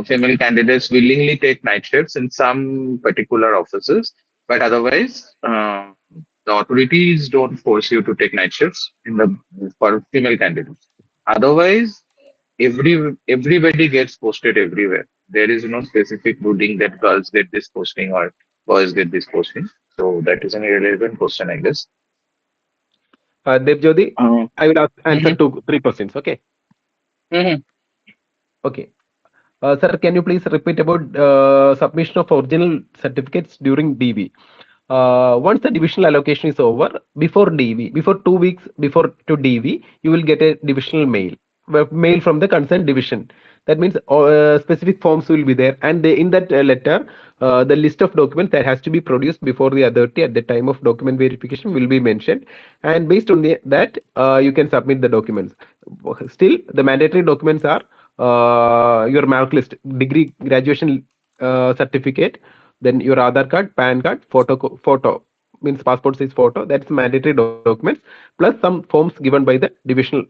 female candidates willingly take night shifts in some particular offices, but otherwise, the authorities don't force you to take night shifts in the for female candidates. Otherwise, everybody gets posted everywhere. There is no specific ruling that girls get this posting or boys get this posting. So that is an irrelevant question, I guess. Devjyoti, Uh, I will answer mhm, two, three questions. Okay. mhm. Okay. Sir, can you please repeat about submission of original certificates during DV? Once the divisional allocation is over, before DV, before 2 weeks before to DV, you will get a divisional mail from the concerned division. That means specific forms will be there, and in that letter, the list of documents that has to be produced before the authority at the time of document verification will be mentioned, and based on that, you can submit the documents. Still, the mandatory documents are your mark list, degree, graduation certificate, then your Aadhaar card, PAN card, photo means passport size photo. That's mandatory documents, plus some forms given by the division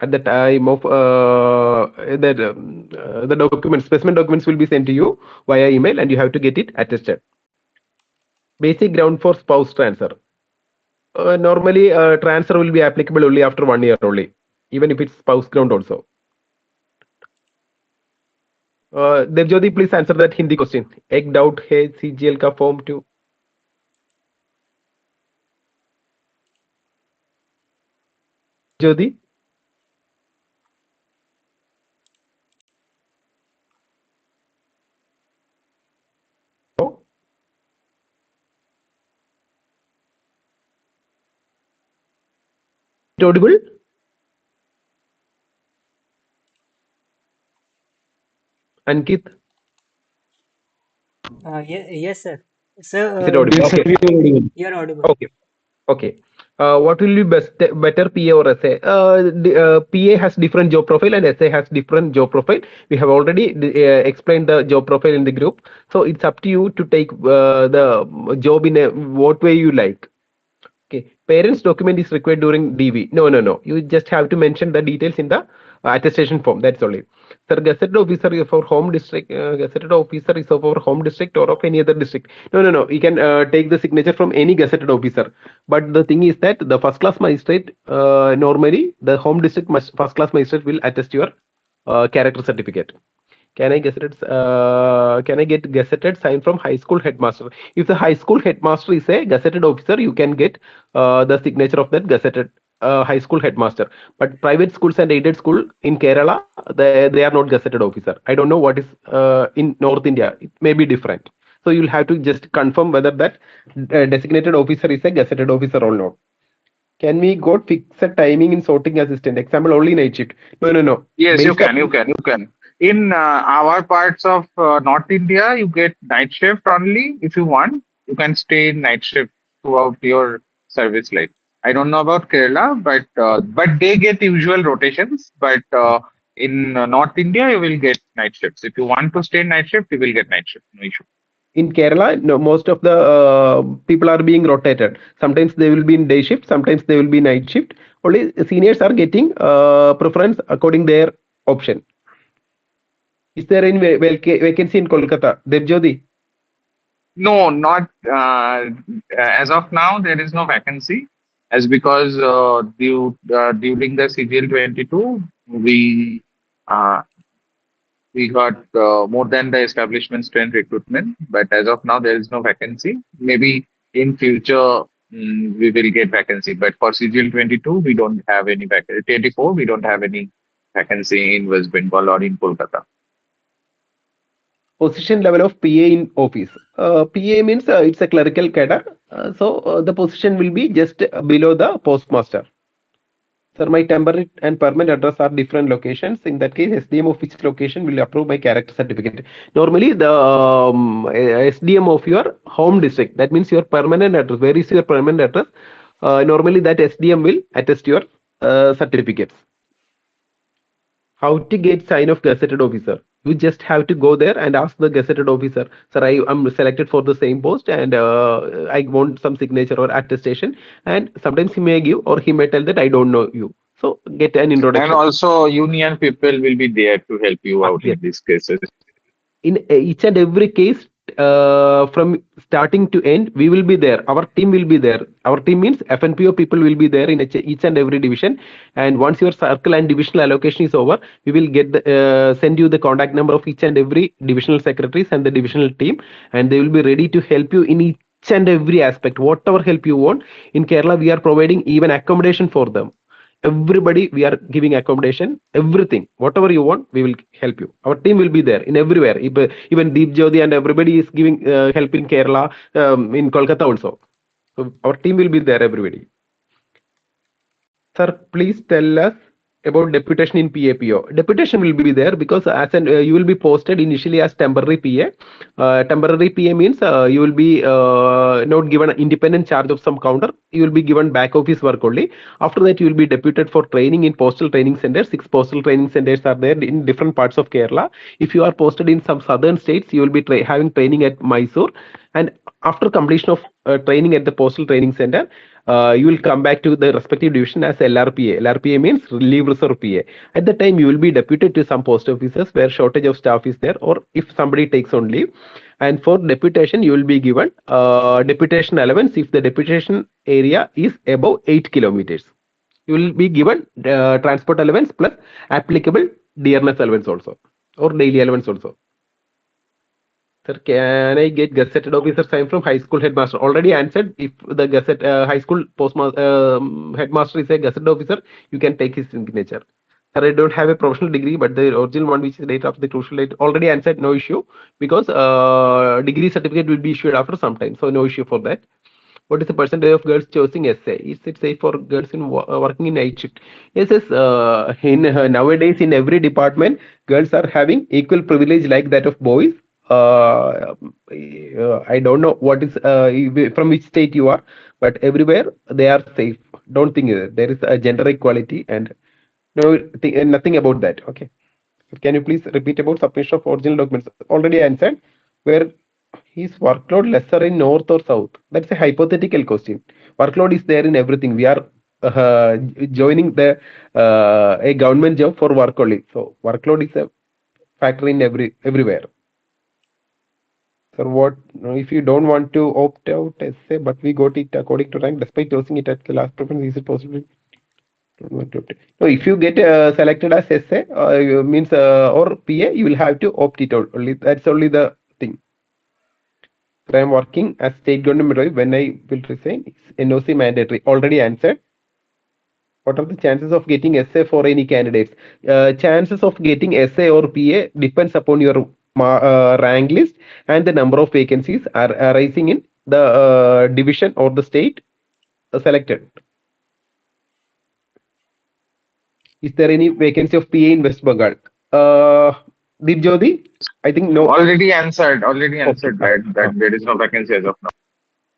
at the time of the documents. Specimen documents will be sent to you via email, and you have to get it attested. Basic ground for spouse transfer. Normally, transfer will be applicable only after 1 year only, even if it's spouse ground also. Devjyoti, please answer that Hindi question. एक doubt है CGL का form 2. Devjyoti, oh, it audible? Ankit, Yes, sir. Sir, is it audible? Yes, sir, Okay, you are audible. you're audible. okay, okay. What will be better PA or SA? PA has different job profile and SA has different job profile. We have already explained the job profile in the group. So it's up to you to take the job in a what way you like. Okay, parents document is required during DV. No. You just have to mention the details in the attestation form. That's only. Sir, gazetted officer is for home district. Gazetted officer is of our home district or of any other district. No. You can take the signature from any gazetted officer. But the thing is that the first class magistrate, normally the home district first class magistrate will attest your character certificate. Can I get gazetted sign from high school headmaster? If the high school headmaster is a gazetted officer, you can get the signature of that gazetted high school headmaster. But private schools and aided school in Kerala, they are not gazetted officer. I don't know what is in North India. It may be different. So you'll have to just confirm whether that designated officer is a gazetted officer or not. Can we go fix a timing in sorting assistant? Example only night shift. No, no, no. Yes, you Based can, you on can, you can. In our parts of North India, you get night shift only. If you want, you can stay in night shift throughout your service life. I don't know about Kerala, but they get usual rotations. But in North India, you will get night shifts. If you want to stay in night shift, you will get night shift. No issue. in Kerala, no, most of the people are being rotated. Sometimes they will be in day shift, sometimes they will be night shift. Only seniors are getting preference according their option. Is there any vacancy in Kolkata? Debjyoti? No, not as of now. There is no vacancy, as because during the CGL 22, uh, we got more than the establishment strength recruitment. But as of now, there is no vacancy. Maybe in future we will get vacancy. But for CGL 22, we don't have any vacancy. 24, we don't have any vacancy in West Bengal or in Kolkata. Position level of PA in office. PA means it's a clerical cadre. So the position will be just below the postmaster. Sir, my temporary and permanent address are different locations. In that case, SDM of which location will approve my character certificate? Normally, the SDM of your home district, that means your permanent address. Where is your permanent address? Normally, that SDM will attest your certificates. How to get sign of gazetted officer? You just have to go there and ask the gazetted officer, sir, I am selected for the same post and I want some signature or attestation. And sometimes he may give or he may tell that I don't know you. So get an And introduction. also, union people will be there to help you out Yes. in these cases. In each and every case, from starting to end, we will be there. Our team will be there. Our team means FNPO people will be there in each and every division. And once your circle and divisional allocation is over, we will get send you the contact number of each and every divisional secretaries and the divisional team, and they will be ready to help you in each and every aspect, whatever help you want. In Kerala, we are providing even accommodation for them. Everybody, we are giving accommodation, everything, whatever you want, we will help you. Our team will be there in everywhere. Even Deep Jyoti and everybody is giving help in Kerala, in Kolkata also. So our team will be there, everybody. Sir, please tell us about deputation in PAPO. Deputation will be there because as an you will be posted initially as temporary PA. Temporary PA means you will be not given an independent charge of some counter. You will be given back office work only. After that, you will be deputed for training in postal training centers. 6 postal training centers are there in different parts of Kerala. If you are posted in some southern states, you will be having training at Mysore. And after completion of training at the postal training center, you will come back to the respective division as LRPA. LRPA means Relief Reserve PA. At the time, you will be deputed to some post offices where shortage of staff is there, or if somebody takes on leave. And for deputation, you will be given deputation allowance if the deputation area is above 8 kilometers. You will be given transport allowance plus applicable dearness allowance also, or daily allowance also. Sir, can I get gazetted officer sign from high school headmaster? Already answered. If the gazette high school postmaster headmaster is a gazetted officer, you can take his signature. Sir, I don't have a professional degree, but the original one, which is date of the crucial date, already answered. No issue because degree certificate will be issued after some time, so no issue for that. What is the percentage of girls choosing essay? Is it safe for girls in working in night shift? Yes, yes. In nowadays, in every department, girls are having equal privilege like that of boys. I don't know what is from which state you are, but everywhere they are safe. Don't think there is a gender equality and nothing about that. Okay. Can you please repeat about submission of original documents? Already answered. Where is workload lesser in north or south? That's a hypothetical question. Workload is there in everything. We are joining the a government job for work only. So workload is a factor in everywhere. Sir, what if you don't want to opt out essay, but we got it according to rank despite closing it at the last preference? Is it possible? Don't want to opt it. No, if you get selected as essay, means or PA, you will have to opt it out. Only that's only the thing. So I am working as state government employee. When I will resign, it's NOC mandatory. Already answered. What are the chances of getting SA for any candidates? Chances of getting SA or PA depends upon your rank list and the number of vacancies are arising in the division or the state selected. Is there any vacancy of PA in West Bengal? Dibjyoti? I think no. Already answered. Already answered Okay. that there is no vacancy as of now.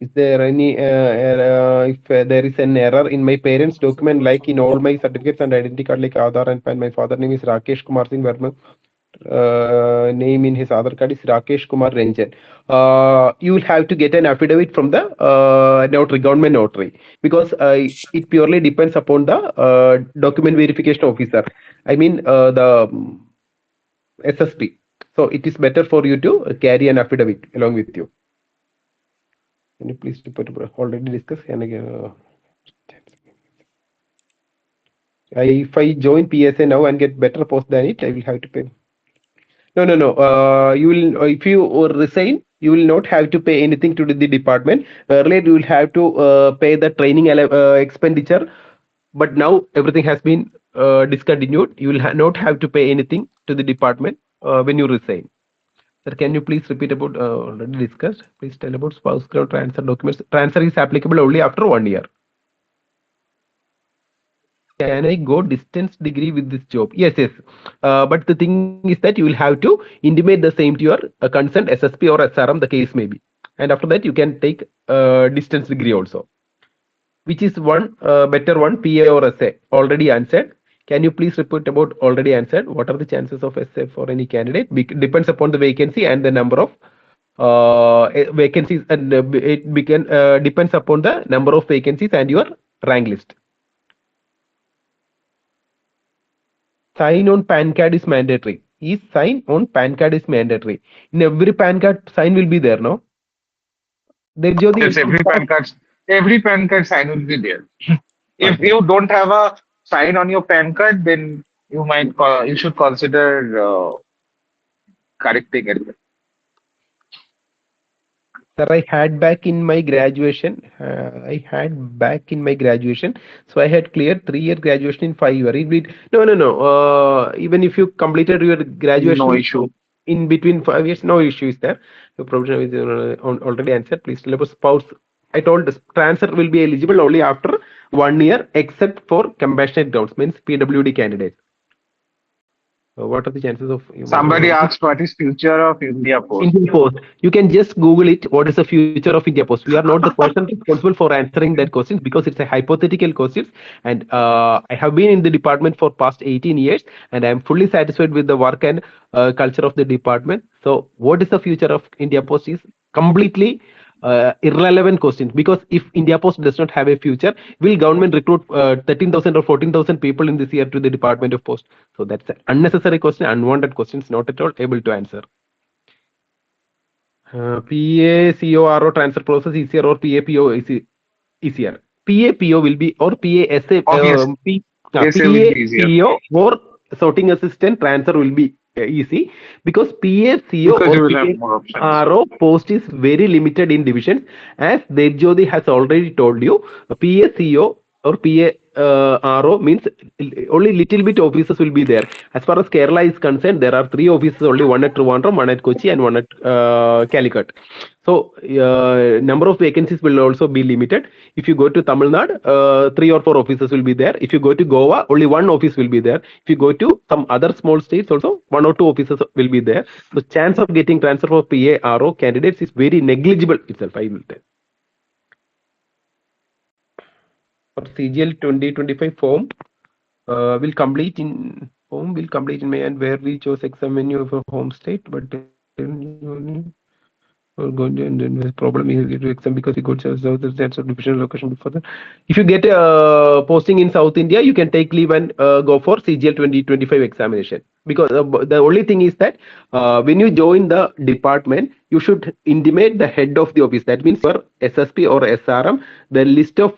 Is there any if there is an error in my parents' document, like in all my certificates and identity card, like Aadhaar and PAN, my father name is Rakesh Kumar Singh Verma. Name in his Aadhaar card is Rakesh Kumar Ranjan. You will have to get an affidavit from the notary, government notary, because it purely depends upon the document verification officer. I mean the SSP. So it is better for you to carry an affidavit along with you. Can you please report already discussed? And if I join PSA now and get better post than it, I will have to pay. No. You will if you resign, you will not have to pay anything to the department. Earlier, you will have to pay the training expenditure, but now everything has been discontinued. You will not have to pay anything to the department when you resign. Sir, can you please repeat about already discussed? Please tell about spouse transfer documents. Transfer is applicable only after 1 year. Can I go distance degree with this job? Yes. But the thing is that you will have to intimate the same to your concerned SSP or SRM, the case may be. And after that, you can take distance degree also. Which is one better one, PA or SA? Already answered. Can you please report about already answered? What are the chances of SA for any candidate? Depends upon the vacancy and the number of vacancies, and it depends upon the number of vacancies and your rank list. Sign on PAN card is mandatory. Is sign on PAN card is mandatory. In every PAN card, sign will be there, no? Yes, every PAN card sign will be there. If you don't have a sign on your PAN card, then you should consider correcting it. Sir, I had back in my graduation. So I had cleared 3-year graduation in 5 years. No. Even if you completed your graduation, No issue. in between 5 years, no issue is there. Your provision is already answered. Please tell about spouse. I told transfer will be eligible only after 1 year, except for compassionate grounds, means PWD candidates. What are the chances of Somebody asked what is future of India Post. India Post? You can just Google it. What is the future of India Post? We are not the person responsible for answering that question because it's a hypothetical question. And I have been in the department for past 18 years, and I am fully satisfied with the work and culture of the department. So, what is the future of India Post is completely irrelevant question, because if India Post does not have a future, will government recruit 13,000 or 14,000 people in this year to the Department of Post? So that's an unnecessary question, unwanted questions, not at all able to answer. PA CORO transfer process easier or PA PO easier? PA PO will be, or PA SA PO or sorting assistant transfer will be easy, because PA CO or PA RO post is very limited in divisions. As Debjyoti has already told you, PA CO or PA RO means only little bit offices will be there. As far as Kerala is concerned, there are 3 offices only, one at Trivandrum, one at Kochi, and one at Calicut. So number of vacancies will also be limited. If you go to Tamil Nadu, 3 or 4 offices will be there. If you go to Goa, only 1 office will be there. If you go to some other small states, also 1 or 2 offices will be there. So chance of getting transfer for PA RO candidates is very negligible itself, I will tell. For CGL 2025 form will complete in May, and where we chose exam venue for home state, but going to, and then the problem is to exam because we got south that's a division location before that. If you get a posting in South India, you can take leave and go for CGL 2025 examination, because the only thing is that when you join the department, you should intimate the head of the office. That means for SSP or SRM, the list of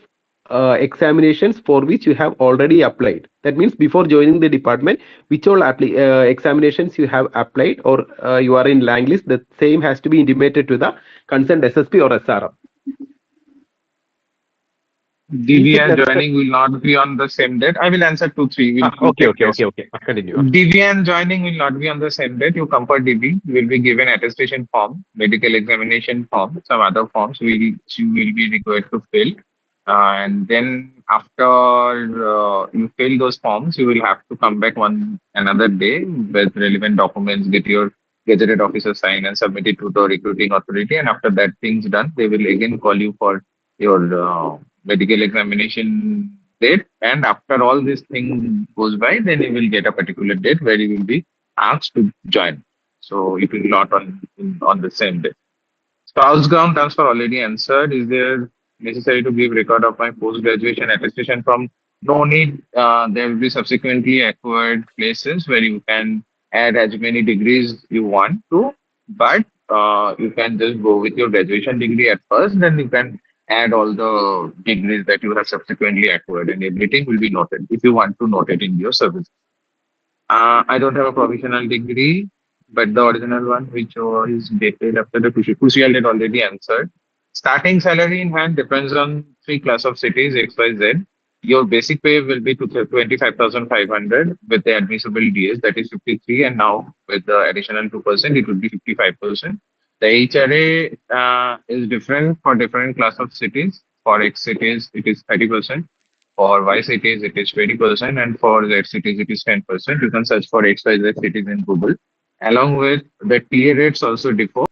examinations for which you have already applied. That means before joining the department, which all examinations you have applied or you are in rank list, the same has to be intimated to the concerned SSP or SRM. Is DV it and necessary? joining will not be on the same date. I will answer two, three. We'll Okay, take okay, this. okay, okay. Continue. DV and joining will not be on the same date. You come for DV, you will be given attestation form, medical examination form, some other forms you will be required to fill. And then after you fill those forms, you will have to come back one another day with relevant documents, get your gazetted officer sign and submit it to the recruiting authority. And after that thing's done, they will again call you for your medical examination date. And after all this thing goes by, then you will get a particular date where you will be asked to join. So it will not on the same day. Spouse ground transfer already answered. Is there necessary to give record of my post-graduation attestation from? No need. There will be subsequently acquired places where you can add as many degrees you want to, but you can just go with your graduation degree at first, then you can add all the degrees that you have subsequently acquired, and everything will be noted if you want to note it in your service. I don't have a provisional degree, but the original one, which was dated after the crucial date, already answered. Starting salary in hand depends on three class of cities, X, Y, Z. Your basic pay will be to 25,500 with the admissible DS, that is 53, and now with the additional 2%, it would be 55%. The HRA is different for different class of cities. For X cities, it is 30%. For Y cities, it is 20%, and for Z cities, it is 10%. You can search for XYZ cities in Google. Along with the TA rates also differ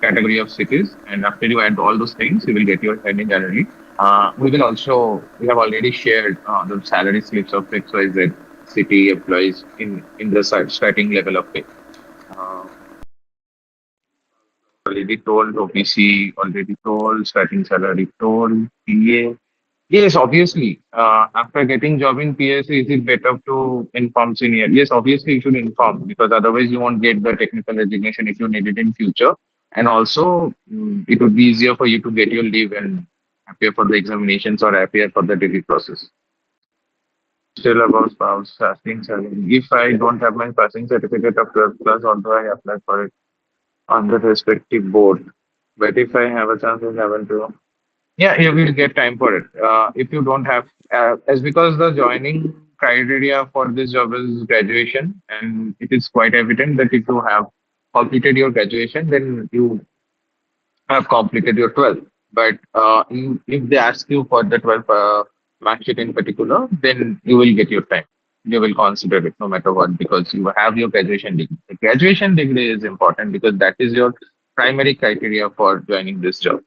category of cities, and after you add all those things, you will get your heading gallery. We have already shared the salary slips of XYZ city employees in the starting level of pay. Uh, Already told OPC, already told starting salary told PA. Yes, obviously. After getting job in PSC, is it better to inform senior? Yes, obviously you should inform because otherwise you won't get the technical resignation if you need it in future. And also, it would be easier for you to get your leave and appear for the examinations or appear for the degree process. Still about spouse asking salary. If I don't have my passing certificate of 12 plus, although I apply for it on the respective board, but if I have a chance in 11 to yeah, you will get time for it. If you don't have, as because the joining criteria for this job is graduation, and it is quite evident that if you have completed your graduation, then you have completed your 12. But if they ask you for the 12 mark sheet in particular, then you will get your time. You will consider it no matter what because you have your graduation degree. The graduation degree is important because that is your primary criteria for joining this job.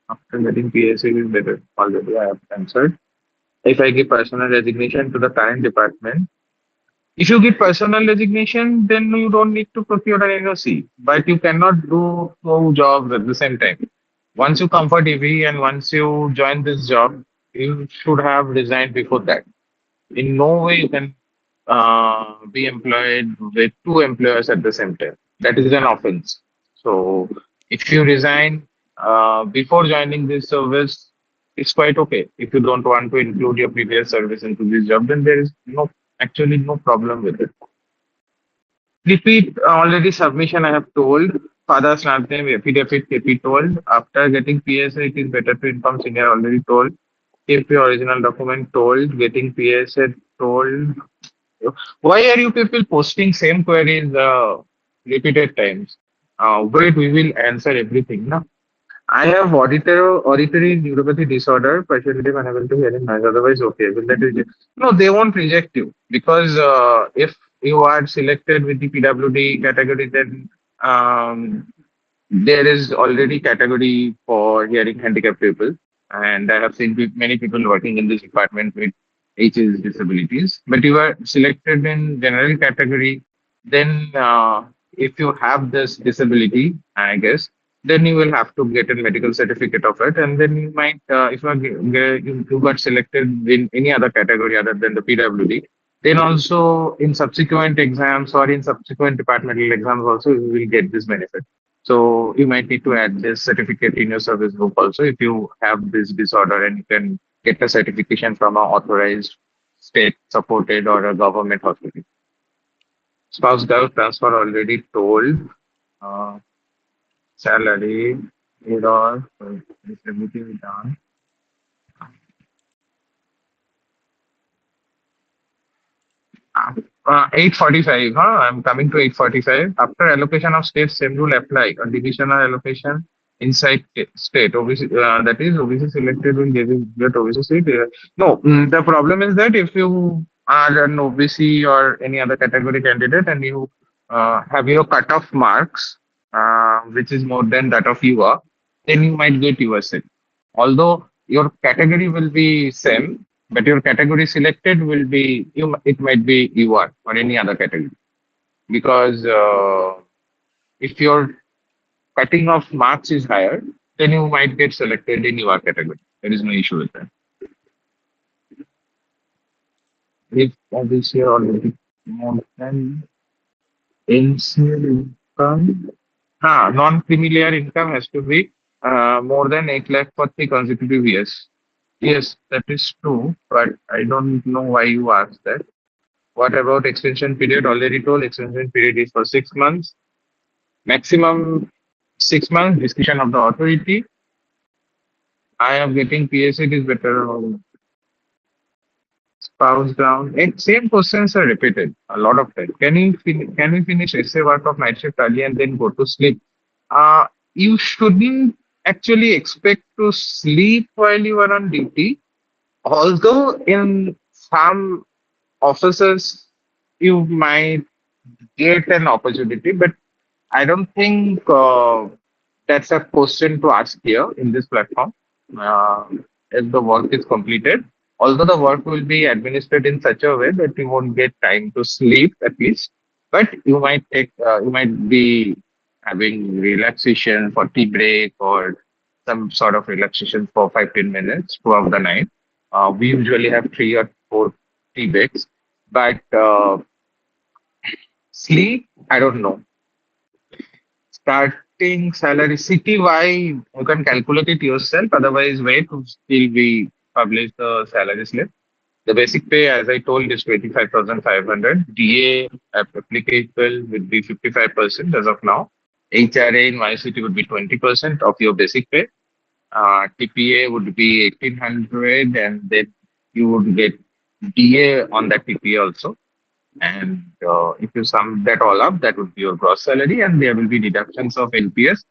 After getting PSA is better. Already I have answered. If I give personal resignation to the current department, if you give personal resignation, then you don't need to procure an NOC. But you cannot do two jobs at the same time. Once you come for DV and once you join this job, you should have resigned before that. In no way you can be employed with two employers at the same time. That is an offense. So if you resign before joining this service, it's quite okay. If you don't want to include your previous service into this job, then there is actually no problem with it. Repeat already submission I have told. Father's last name affidavit KP told. After getting PSA, it is better to inform senior already told. KP original document told. Getting PSA told. Why are you people posting same queries repeated times? Wait, we will answer everything. Na? I have auditory neuropathy disorder, partially unable to hear in noise. Otherwise, okay. Will that reject? No, they won't reject you because if you are selected with the PWD category, then there is already category for hearing handicapped people, and I have seen many people working in this department with HS disabilities. But you are selected in general category, then if you have this disability, I guess, then you will have to get a medical certificate of it, and then you might, if you, are, you got selected in any other category other than the PWD, then also in subsequent exams or in subsequent departmental exams also you will get this benefit. So you might need to add this certificate in your service book also if you have this disorder and you can get a certification from an authorized state supported or a government hospital. Spouse gov transfer already told. Uh, Salary. Error. Is everything done? 8:45, huh? I'm coming to 8:45. After allocation of states, same rule apply. On divisional allocation inside state, OBC, that is OBC selected will get OBC seat. No, the problem is that if you are an OBC or any other category candidate and you have your cutoff marks, which is more than that of UA, then you might get UA seat. Although your category will be same, but your category selected will be it might be UR or any other category because if your cutting of marks is higher, then you might get selected in UR category. There is no issue with that. If obviously already more than NCL income, non-familiar income has to be more than 8 lakh for 3 consecutive years. Yes, that is true, but I don't know why you asked that. What about extension period? Already told extension period is for 6 months. Maximum 6 months, discretion of the authority. I am getting PSA is better or spouse down. And same questions are repeated a lot of time. Can we finish essay work of night shift early and then go to sleep? You shouldn't actually expect to sleep while you are on duty. Although in some offices you might get an opportunity, but I don't think that's a question to ask here in this platform. Uh, if the work is completed, although the work will be administered in such a way that you won't get time to sleep at least, but you might be having relaxation for tea break or some sort of relaxation for 5-10 minutes throughout the night. We usually have 3 or 4 tea breaks, but sleep, I don't know. Starting salary city-wide, you can calculate it yourself. Otherwise, wait to still be publish the salary slip. The basic pay, as I told, is 25,500. DA applicable would be 55% as of now. HRA in my city would be 20% of your basic pay. TPA would be 1,800, and then you would get DA on that TPA also. And if you sum that all up, that would be your gross salary, and there will be deductions of NPS.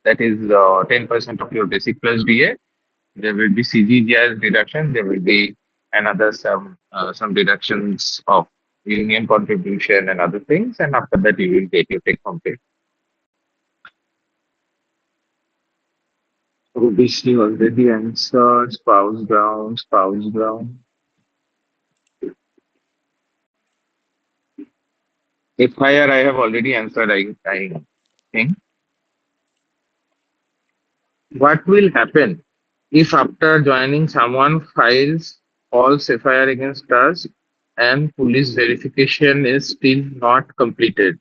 That is 10% of your basic plus DA. There will be CGGS deduction. There will be another some deductions of union contribution and other things. And after that, you will get your take home pay. OBC already answered. Spouse ground. Spouse ground. FIR, I have already answered. I think. What will happen if after joining someone files false FIR against us and police verification is still not completed?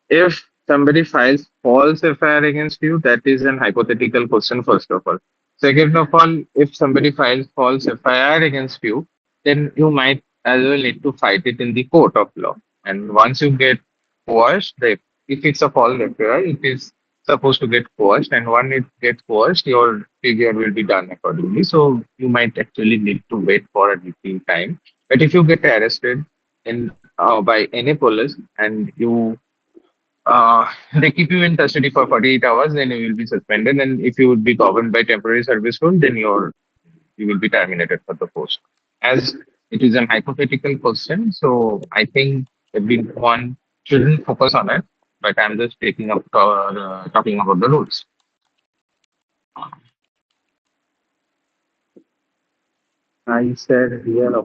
If somebody files false FIR against you, that is an hypothetical question, first of all. Second of all, if somebody files false FIR against you, then you might as well need to fight it in the court of law. And once you get coerced, if it's a false FIR, it is supposed to get coerced. And when it gets coerced, your figure will be done accordingly. So you might actually need to wait for a little time. But if you get arrested in by any police and they keep you in custody for 48 hours, then you will be suspended. And if you would be governed by temporary service rule, then you will be terminated for the post. As it is an hypothetical question, so I think everyone shouldn't focus on it. But I'm just talking about the rules. I said here.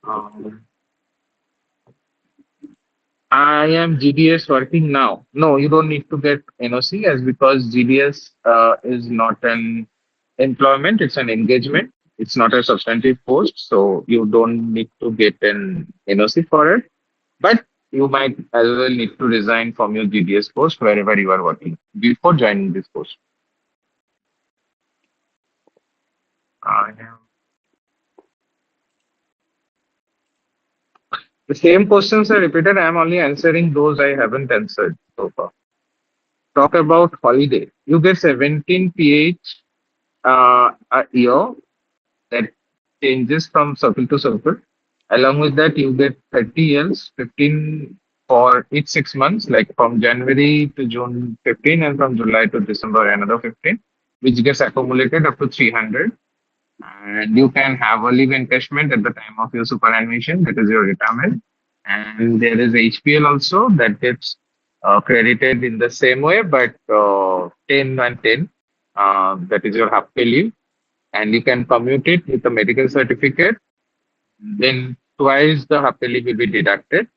Um, I am GDS working now. No, you don't need to get NOC as because GDS is not an employment, it's an engagement. It's not a substantive post, so you don't need to get an NOC for it. But you might as well need to resign from your GDS post wherever you are working before joining this post. I am The same questions are repeated. I am only answering those I haven't answered so far. talk about holiday, you get 17 PH a year that changes from circle to circle. Along with that, you get 30 Ls, 15 for each 6 months, like from January to June 15 and from July to December another 15, which gets accumulated up to 300. And you can have a leave encashment at the time of your superannuation, that is your retirement. And there is HPL also that gets credited in the same way, but 10 and 10, that is your half pay leave. And you can commute it with a medical certificate. Then twice the half pay leave will be deducted.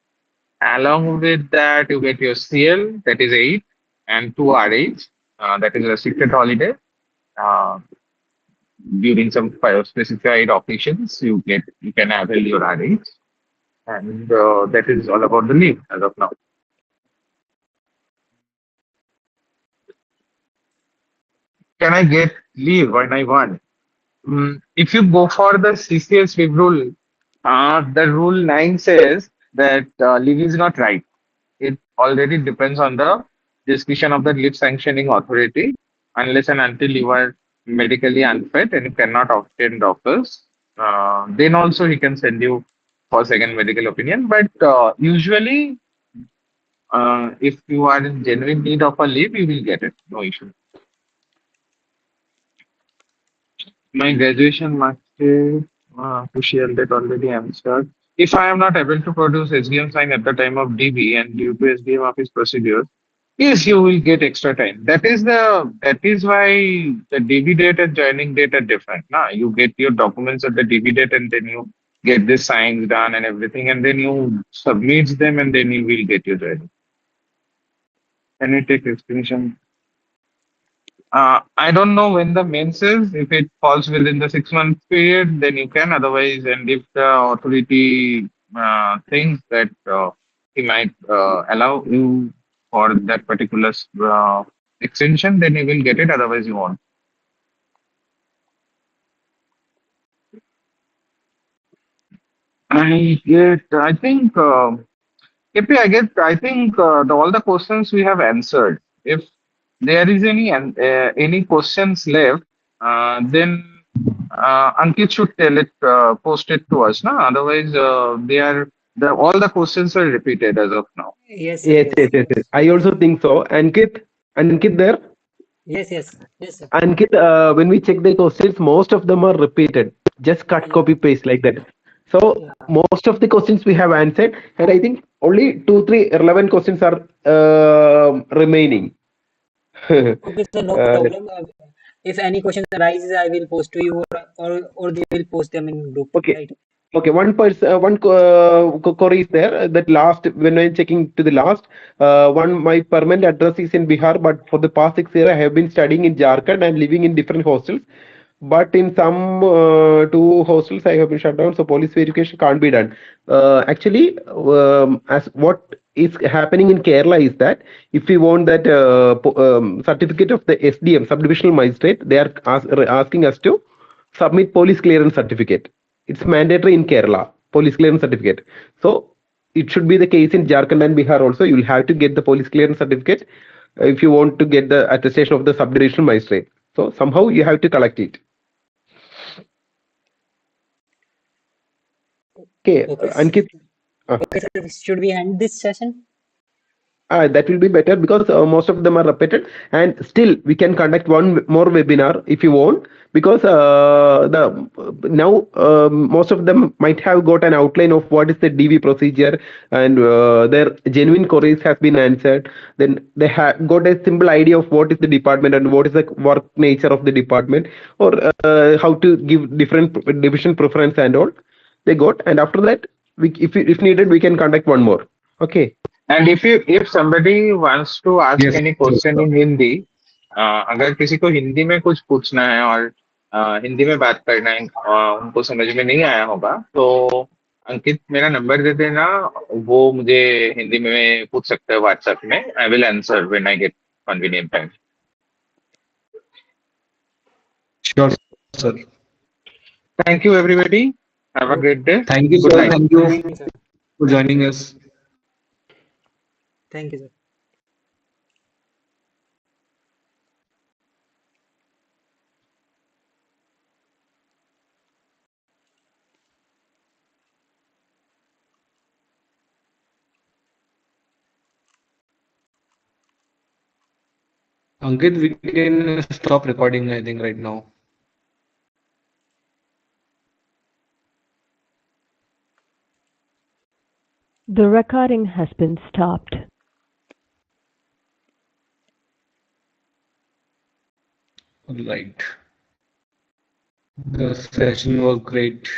Along with that, you get your CL, that is 8, and 2 RH, that is restricted holiday. Uh, During some specified occasions, you can avail your RH, and that is all about the leave as of now. Can I get leave when I want? If you go for the CCS leave rule, the rule 9 says that leave is not right. It already depends on the discretion of the leave sanctioning authority, unless and until you are medically unfit and you cannot obtain doctors. Then also he can send you for second medical opinion. But usually, if you are in genuine need of a leave, you will get it. No issue. My graduation mark sheet, to share that already answered. If I am not able to produce SDM sign at the time of DB and due to SDM office procedure, yes, you will get extra time. That is why the DB date and joining date are different. Now you get your documents at the DB date and then you get the signs done and everything, and then you submit them and then you will get your joining. Can you take explanation? I don't know when the mains is. If it falls within the 6 month period, then you can. Otherwise, and if the authority thinks that he might allow you for that particular extension, then you will get it. Otherwise, you won't. I think, KP, I think all the questions we have answered. If there is any questions left, then Ankit should tell it, post it to us. No? Otherwise, all the questions are repeated as of now. Yes, sir. Yes, Yes. yes, yes, yes. I also think so. Ankit there? Yes. Yes. Yes, sir. Ankit, when we check the questions, most of them are repeated. Just cut, Yeah. copy, paste like that. So Yeah. most of the questions we have answered, and I think only 2, 3 relevant questions are remaining. Okay, sir. No Uh, problem. If any question arises, I will post to you, or they will post them in group, okay. right? Okay, query is there. That last, when I'm checking to the last, my permanent address is in Bihar, but for the past 6 years, I have been studying in Jharkhand and living in different hostels. But in some 2 hostels, I have been shut down, so police verification can't be done. Actually, as what is happening in Kerala is that if we want that certificate of the SDM, subdivisional magistrate, they are asking us to submit police clearance certificate. It's mandatory in Kerala, police clearance certificate. So it should be the case in Jharkhand and Bihar also. You will have to get the police clearance certificate if you want to get the attestation of the subdivisional magistrate. So somehow you have to collect it. Okay, Okay. Ankit, Okay, sir. Should we end this session? that will be better because most of them are repeated, and still we can conduct one more webinar if you want, because the now most of them might have got an outline of what is the DV procedure, and their genuine queries has been answered. Then they have got a simple idea of what is the department and what is the work nature of the department, or how to give different division preference and all. They got, and after that, if needed, we can conduct one more. Okay. And if somebody wants to ask Yes, any yes, question sir. in Hindi, अगर किसी को हिंदी में कुछ पूछना है और हिंदी में बात करना है, उनको समझ में नहीं आया होगा, तो अंकित मेरा नंबर दे देना, वो मुझे हिंदी में पूछ सकता है व्हाट्सएप में. I will answer when I get convenient time. Sure, sir. Thank you everybody. Have a Okay. great day. Thank you, Good sir. night. Thank you Thank you, sir. for joining us. Thank you, sir. Ankit, we can stop recording, I think, right now. The recording has been stopped. Right. The session was great.